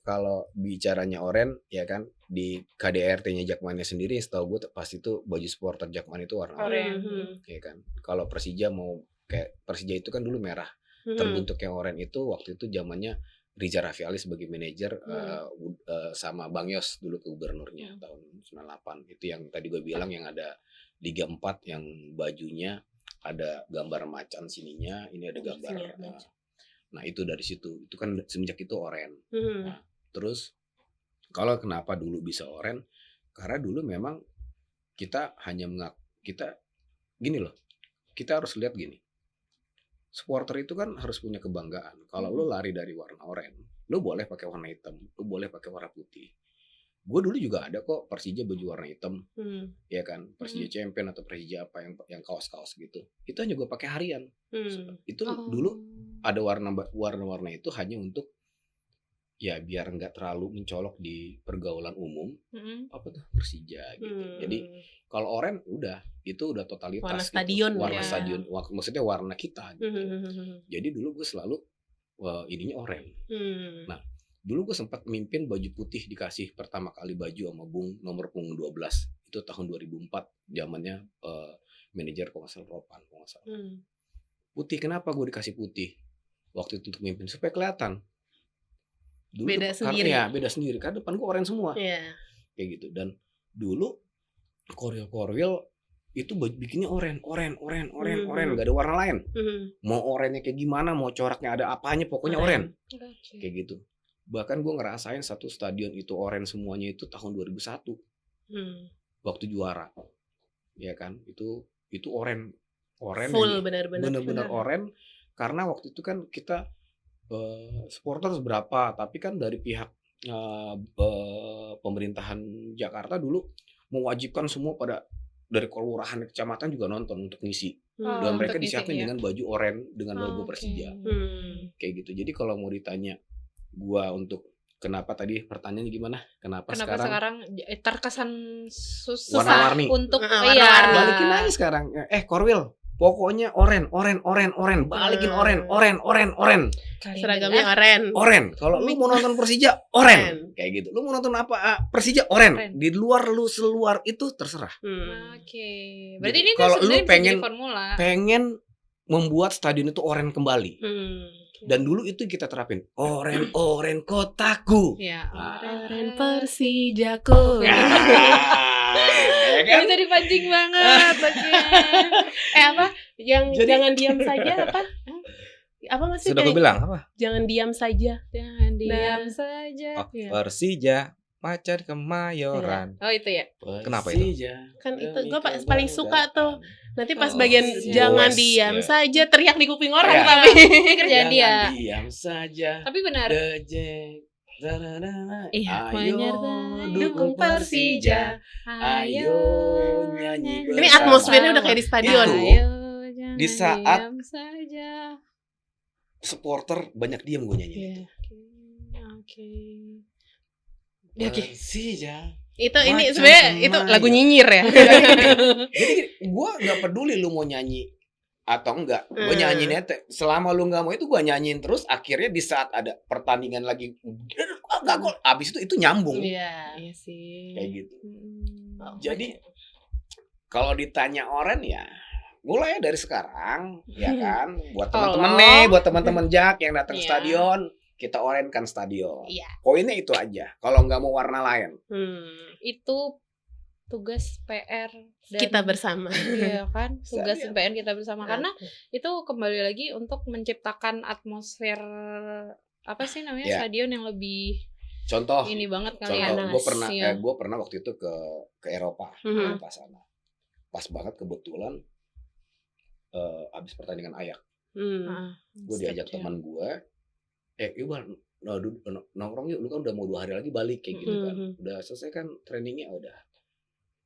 kalau bicaranya orange ya kan di KDRT-nya Jackmania sendiri setahu gue pasti tuh baju supporter Jackmania itu warna oranye. Ya kan. Kalau Persija mau kayak Persija itu kan dulu merah. Terbentuk yang oranye itu waktu itu zamannya Riza Raffi Ali sebagai manajer sama Bang Yos dulu ke gubernurnya tahun 98. Itu yang tadi gue bilang yang ada Liga 4 yang bajunya ada gambar macan sininya, ini ada gambar. Nah, itu dari situ. Itu kan semenjak itu oranye. Nah, terus kalau kenapa dulu bisa oranye? Karena dulu memang kita hanya kita gini loh. Kita harus lihat gini. Supporter itu kan harus punya kebanggaan. Kalau lo lari dari warna oranye, lo boleh pakai warna hitam, lo boleh pakai warna putih. Gue dulu juga ada kok Persija baju warna hitam, ya kan, Persija Champion atau Persija apa yang kaos-kaos gitu. Itu hanya gue pakai harian. Itu dulu ada warna-warna itu hanya untuk ya biar nggak terlalu mencolok di pergaulan umum. Apa tuh Persija gitu. Jadi kalau oranye itu udah totalitas. Warna stadion. Gitu. Warna stadion, maksudnya warna kita. Gitu. Jadi dulu gue selalu ininya oranye. Nah. Dulu gue sempat mimpin baju putih dikasih pertama kali baju sama Bung nomor punggung 12 itu tahun 2004 zamannya manajer kalau nggak salah Ropan kalau nggak salah. Putih kenapa gue dikasih putih waktu itu untuk mimpin supaya kelihatan. Dulu beda sendiri. Ya beda sendiri karena depan gue oranye semua. Kayak gitu dan dulu Korwil itu bikinnya oranye nggak ada warna lain. Mau oranye kayak gimana mau coraknya ada apanya pokoknya oranye. Kayak gitu. Bahkan gue ngerasain satu stadion itu oranye semuanya itu tahun 2001 waktu juara ya kan itu oranye full benar-benar oranye karena waktu itu kan kita supporter berapa tapi kan dari pihak pemerintahan Jakarta dulu mewajibkan semua pada dari kelurahan kecamatan juga nonton untuk ngisi dan mereka disiapin dengan baju oranye dengan logo Persija kayak gitu. Jadi kalau mau ditanya gua untuk kenapa tadi pertanyaannya gimana? Kenapa sekarang terkesan susah warna-warni untuk balikin lagi sekarang. Korwil, pokoknya oranye, balikin oranye. Seragamnya oranye. Kalau lu mau nonton Persija oranye. Kayak gitu. Lu mau nonton apa Persija oranye. Di luar lu seluar itu terserah. Oke. Berarti ini kalau lu pengen pengen membuat stadion itu oranye kembali. Dan dulu itu kita terapin oren kotaku. Ya, Oren Persijaku. Ya kan? Bisa dipancing banget. Apa? Jadi- Jangan diam saja apa? Apa masih Sudah aku bilang apa? Jangan diam saja. Jangan diam Nah. saja. Oh, Iya. Persija Macan Kemayoran. Oh itu ya. Kenapa itu? Kan itu gue paling suka tuh. Nanti pas Oh, bagian iya. jangan Yes, diam ya. saja teriak di kuping orang Ya. tapi Kerjaan dia. Diam saja. Tapi benar. Dejek. Iya, Ayo menyertai dukung Persija. Ayo nyanyi ini bersama. atmosfernya udah kayak di stadion. Itu. Ayo, jangan Di saat- diam saja. Supporter banyak diam gue nyanyi. Iya. Oke. Persija. Itu ini Macan sebenarnya itu Kemayoran. lagu nyinyir ya. Jadi gue nggak peduli lu mau nyanyi atau enggak, gue nyanyiin aja. Selama lu nggak mau itu gue nyanyiin terus. Akhirnya di saat ada pertandingan lagi, enggak gol. Abis itu nyambung Iya. Iya sih. kayak gitu. Oh, Jadi kalau ditanya oren ya, mulai dari sekarang ya kan. Buat teman-teman Tolong. nih, buat teman-teman Jak yang datang Iya. stadion, kita orenkan stadion. Iya. Poinnya itu aja. Kalau nggak mau warna lain, Itu tugas PR dan Kita bersama. Iya kan, tugas Stadion. PR kita bersama karena itu kembali lagi untuk menciptakan atmosfer apa sih namanya Ya. stadion yang lebih contoh. ini banget kali ya. Contoh, Iya. gue pernah waktu itu ke Eropa, Mhm. Eropa sana. Pas banget kebetulan abis pertandingan Ayak, Heeh. gue diajak Stadion. teman gue, Iwan, nongkrong yuk, lu kan udah mau 2 hari lagi balik kayak gitu kan, Mhm. udah selesai kan trainingnya udah.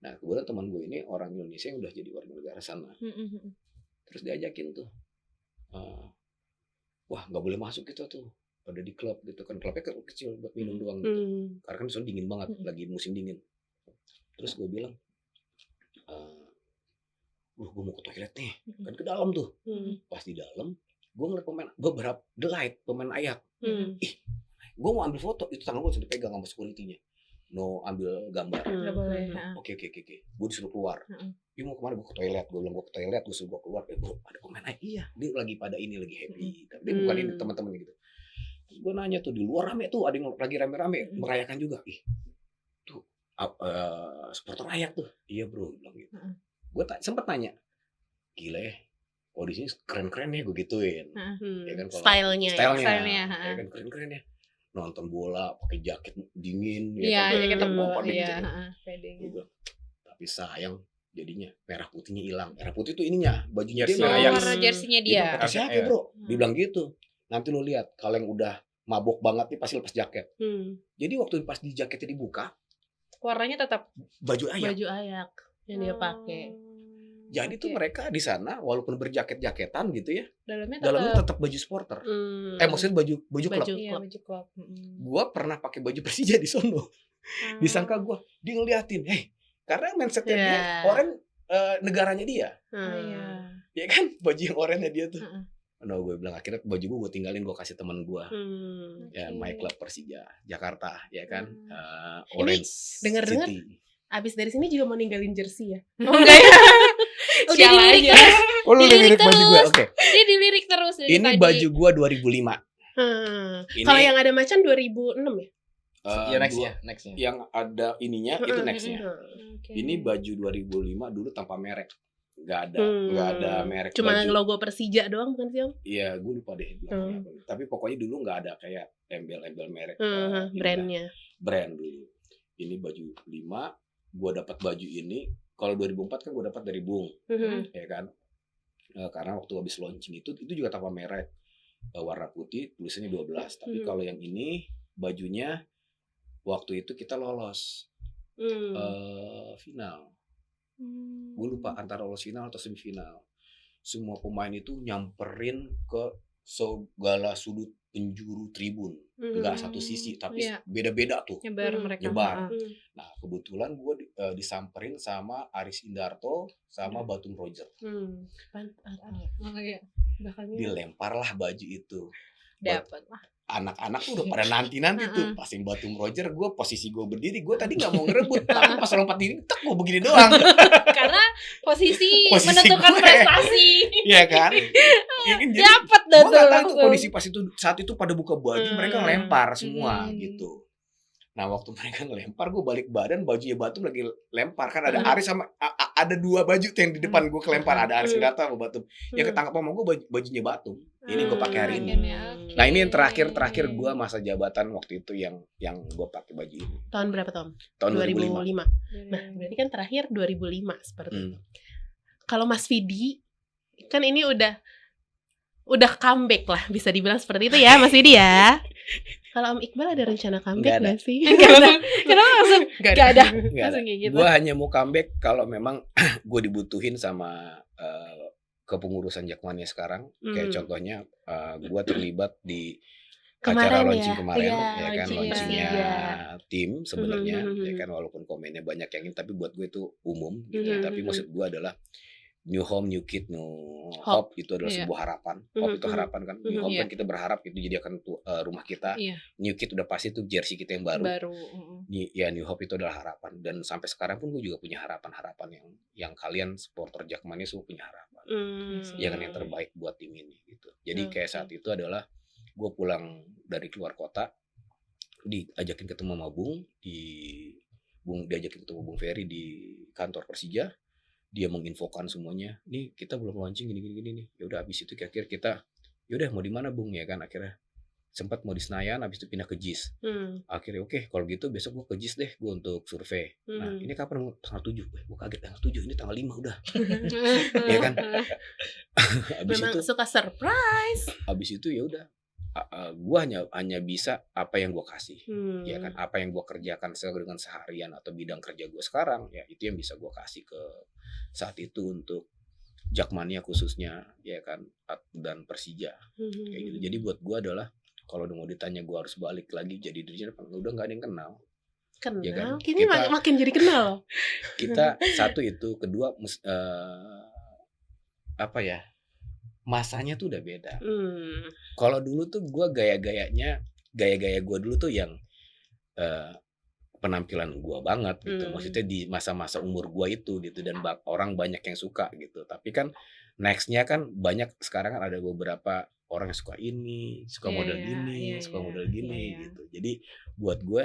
Nah kebetulan teman gue ini orang Indonesia yang udah jadi warga negara sana, Mm-mm. terus diajakin tuh, wah nggak boleh masuk gitu tuh, ada di klub gitu kan, klubnya kan kecil buat minum doang gitu. Karena kan soalnya dingin banget, Mm-mm. lagi musim dingin. Terus gue bilang, gue mau ke toilet nih, kan ke dalam tuh. Pas di dalam, gue ngeliat beberapa pemain Ayak. Gue mau ambil foto, itu tangan gue sudah dipegang sama security-nya. No, ambil gambar. Nggak boleh. Heeh. Oke. Gue disuruh keluar. Heeh. Dia mau kemana? Gue ke toilet. Gue bilang gue ke toilet, gue suruh gue keluar. Bro, ada pemain Ayak. Iya, dia lagi pada ini, lagi happy. Tapi dia bukan ini teman-teman gitu. Terus gue nanya tuh, di luar rame tuh, ada yang lagi rame-rame merayakan juga. Tuh supporter Ayak tuh. Iya bro, gue bilang gitu. Gue sempet nanya, gila ya, oh di sini keren-keren ya, gue gituin. Ya kan, kalau Stylenya. Stylenya, ya kan keren-keren ya. Nonton bola pakai jaket dingin, Iya, kan, jaket tebal. pada Iya, gitu. heeh, pedenya. Gua bilang, tapi sayang jadinya merah putihnya hilang. Merah putih itu ininya, bajunya Jersey dia Ayak. Ayak. Warna jersinya Dia bilang, dia. pakai siapa Iya. bro? Dibilang gitu. Nanti lu lihat kalau yang udah mabok banget nih pasti lepas jaket. Jadi waktu pas di jaketnya dibuka, Warnanya tetap baju Ayak. Baju Ayak yang dia pakai. Jadi tuh Oke. mereka di sana walaupun berjaket-jaketan gitu ya, dalamnya dalamnya tetap tetap baju supporter. Hmm. Maksudnya baju klub. Baju. iya, baju klub. Gua pernah pakai baju Persija di sono. Disangka gua, dia ngeliatin, karena mindsetnya dia Iya. orang negaranya dia, Iya. ya kan, baju yang oranye dia tuh. Heeh. No, gue bilang akhirnya baju gue tinggalin, gue kasih teman gue, ya Oke. My Club Persija Jakarta, ya kan, Ini Orange dengar-dengar City. Abis dari sini juga mau ninggalin jersey ya? Oh enggak ya? Udah Sial dilirik aja. terus. Oh lu Dilirik lirik baju gue, terus. oke. Dia dilirik terus dari Ini tadi. baju gue 2005. Ini Kalau yang ada macan 2006 ya? Ya nextnya. Yang ada ininya itu nextnya. Oke. Ini baju 2005 dulu tanpa merek, nggak ada merek. Cuma baju. logo Persija doang bukan sih Om? Iya, gue lupa deh. belakangnya apa. Tapi pokoknya dulu nggak ada kayak embel-embel merek. Brandnya. Brand dulu. Ini baju 5, gue dapat baju ini. Kalau 2004 kan gue dapat dari Bung, ya kan. Karena waktu habis launching itu juga tanpa merek, warna putih, tulisannya 12. Tapi kalau yang ini bajunya waktu itu kita lolos final. Gue lupa antara lolos final atau semifinal. Semua pemain itu nyamperin ke segala sudut penjuru tribun, nggak satu sisi, tapi Iya. beda-beda tuh. nyebar mereka. Nyebar. Heeh. Nah kebetulan gue disamperin sama Aris Indarto sama Batum Roger. Oh iya. Bahkan Dilemparlah baju itu. dapat lah. anak-anak udah pada nanti tuh passing Batum Roger, gue posisi gue berdiri, gue tadi nggak mau ngerebut, tapi pas lompat ini tek gue begini doang. Karena posisi menentukan prestasi. Iya kan? Dapat dah tuh. Gue nggak tahu tuh kondisi pas itu saat itu pada buka baju, mereka lempar semua gitu. Nah waktu mereka ngelempar, gue balik badan, bajunya Batum lagi lempar kan, ada Aris sama ada 2 baju tuh yang di depan gue kelempar, ada Aris Senggata sama Batum. Yang ketangkap sama gue bajunya Batum. Ini gue pakai hari ini. Nah ini yang terakhir gue masa jabatan waktu itu yang gue pakai baju ini. Tahun berapa Tom? Tahun 2005. Nah berarti kan terakhir 2005 seperti itu. Kalau Mas Vidi kan ini udah comeback lah, bisa dibilang seperti itu ya Mas Vidi ya. Kalau Om Iqbal ada rencana comeback nggak sih? Nggak ada. Kenapa langsung nggak ada? Langsung kayak gitu. Gue hanya mau comeback kalau memang gue dibutuhin sama kepengurusan Jakmania sekarang. Kayak contohnya gue terlibat di acara launching kemarin, ya kan, launchingnya tim sebenarnya, ya kan, walaupun komennya banyak yang ini, tapi buat gue itu umum, gitu. Tapi maksud gue adalah new home, new kid, new hope itu adalah sebuah harapan. Hope itu harapan kan. New home kan kita berharap itu jadi akan rumah kita. New kid udah pasti itu jersey kita yang baru. Ya new hope itu adalah harapan. Dan sampai sekarang pun gue juga punya harapan-harapan yang kalian supporter Jakmania semua punya harapan. Ya kan, yang terbaik buat tim ini gitu. Jadi kayak saat itu adalah gue pulang dari keluar kota, diajakin ketemu sama diajakin ketemu Bung Ferry di kantor Persija. Dia menginfokan semuanya, nih kita belum launching gini nih. Ya udah habis itu kira-kira kita, ya udah mau di mana Bung, ya kan, akhirnya sempat mau di Senayan, habis itu pindah ke JIS. Akhirnya oke, kalau gitu besok gue ke JIS deh, gue untuk survei. Nah ini kapan? Tanggal 7. Gue kaget, tanggal 7, ini tanggal 5 udah. Ya kan. Habis memang itu suka surprise. Habis itu ya udah, gue hanya bisa apa yang gue kasih, ya kan, apa yang gue kerjakan dengan seharian atau bidang kerja gue sekarang, ya itu yang bisa gue kasih ke saat itu untuk Jakmania khususnya, ya kan, dan Persija, kayak gitu. Jadi buat gue adalah kalau udah mau ditanya gue harus balik lagi jadi dirijen apa, udah nggak ada yang kenal. Ya kan? Kini makin jadi kenal. Kita satu itu, kedua apa ya? Masanya tuh udah beda. Kalau dulu tuh gue gaya-gaya gue dulu tuh yang penampilan gue banget gitu. Maksudnya di masa-masa umur gue itu gitu, dan orang banyak yang suka gitu. Tapi kan nextnya kan banyak sekarang kan ada beberapa orang yang suka ini, suka model gini, suka model gini gitu. Jadi buat gue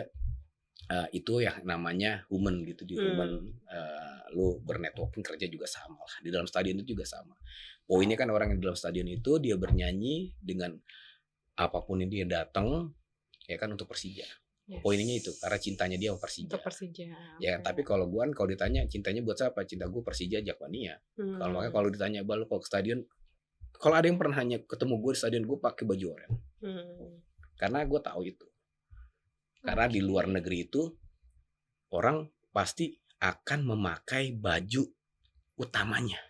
itu ya namanya human gitu. Di human lo bernetworking, kerja juga sama lah. Di dalam stadion itu juga sama. Poinnya kan orang yang di dalam stadion itu dia bernyanyi dengan apapun yang dia datang, ya kan, untuk Persija. Poinnya itu karena cintanya dia sama Persija. Untuk Persija. Ya, tapi kalau ditanya cintanya buat siapa? Cinta gue Persija, Jakmania. Kalau makanya kalau ditanya Bal, kalau ke stadion, kalau ada yang pernah hanya ketemu gue di stadion, gue pakai baju oranye. Karena gue tahu itu. Karena di luar negeri itu orang pasti akan memakai baju utamanya.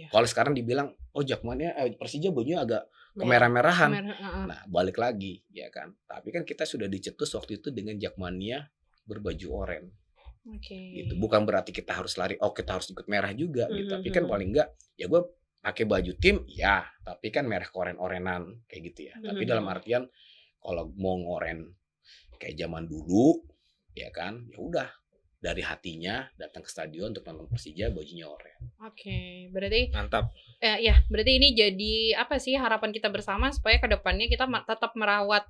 Kalau sekarang dibilang, oh Jakmania, Persija bajunya agak kemerah-merahan. Nah, balik lagi, ya kan. Tapi kan kita sudah dicetus waktu itu dengan Jakmania berbaju oranye. Gitu. Bukan berarti kita harus lari, kita harus ikut merah juga gitu. Tapi kan paling enggak, ya gue pakai baju tim, ya. Tapi kan merah oren-orenan kayak gitu ya. Tapi dalam artian kalau mau ngoren kayak zaman dulu, ya kan, ya udah. Dari hatinya datang ke stadion untuk nonton Persija bajunya oranye. Berarti mantap. Ya, berarti ini jadi apa sih harapan kita bersama supaya kedepannya kita tetap merawat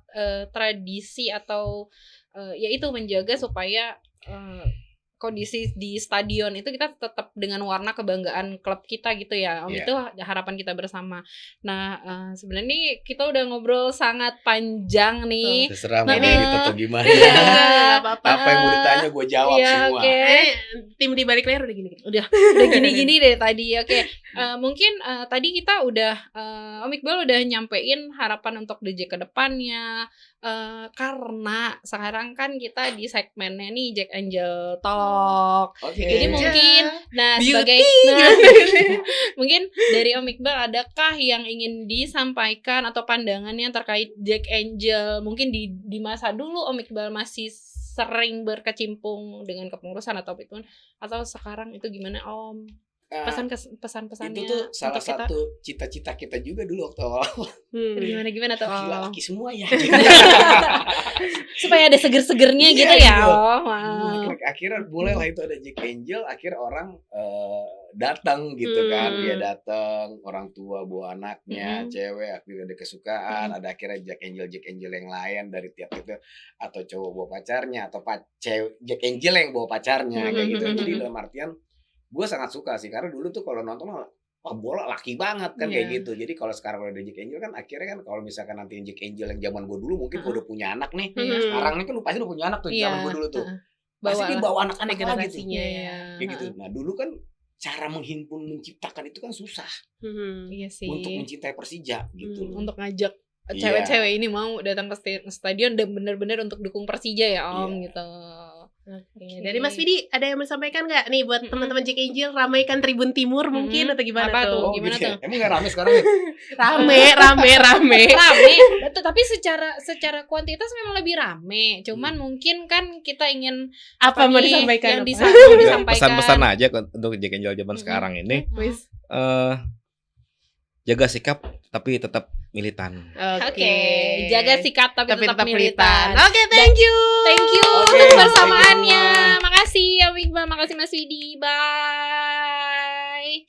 tradisi atau yaitu menjaga supaya kondisi di stadion itu kita tetap dengan warna kebanggaan klub kita gitu ya Om. Itu harapan kita bersama. Nah sebenarnya nih kita udah ngobrol sangat panjang nih. Terserah mau gitu atau gimana. Apa yang mau ditanya gue jawab semua. Tim di balik layar udah gini-gini. Udah gini-gini dari tadi. Mungkin tadi kita udah Om Iqbal udah nyampein harapan untuk DJ ke depannya. Karena sekarang kan kita di segmennya nih Jack Angel Talk. Jadi mungkin mungkin dari Om Iqbal adakah yang ingin disampaikan atau pandangannya terkait Jack Angel? Mungkin di masa dulu Om Iqbal masih sering berkecimpung dengan kepengurusan atau sekarang itu gimana Om? pesan-pesannya itu tuh salah untuk kita. satu cita-cita kita juga dulu waktu awal. Gimana tuh? Gila, laki semua ya. Supaya ada seger-segernya gitu Iya, ya. gitu. Wow. Akhirnya mulailah itu ada Jack Angel, akhirnya orang datang gitu kan. Dia datang, orang tua bawa anaknya, cewek akhirnya ada kesukaan, ada akhirnya Jack Angel yang lain dari tiap itu, atau cowok bawa pacarnya, atau cewek Jack Angel yang bawa pacarnya kayak gitu. Jadi dalam artian gue sangat suka sih, karena dulu tuh kalau nonton bola laki banget kan kayak gitu. Jadi kalau sekarang udah Jack Angel kan akhirnya kan kalau misalkan nanti Jack Angel yang zaman gue dulu mungkin gue udah punya anak nih. Sekarang nih kan lu pasti udah punya anak tuh zaman gue dulu tuh. Pasti dibawa anak-anak lagi tuh. Kayak gitu. Nah dulu kan cara menciptakan itu kan susah. Iya sih. Untuk mencintai Persija gitu. Untuk ngajak cewek-cewek ini mau datang ke stadion dan benar-benar untuk dukung Persija ya Om gitu. Okay. Dari Mas Vidi ada yang mau disampaikan nggak nih buat teman-teman Jack Angel, ramaikan Tribun Timur mungkin atau gimana tuh? Gimana gitu tuh? Emang nggak rame sekarang ya? rame. Betul, tapi secara kuantitas memang lebih rame. Cuman mungkin kan kita ingin apa mau disampaikan? Yang disampaikan. Pesan-pesan aja untuk Jack Angel zaman sekarang ini. Jaga sikap tapi tetap militan. Oke. Jaga sikap tapi tetap militan. Oke, thank you. Thank you untuk kebersamaannya. Makasih Om Iqbal, makasih Mas Widi. Bye.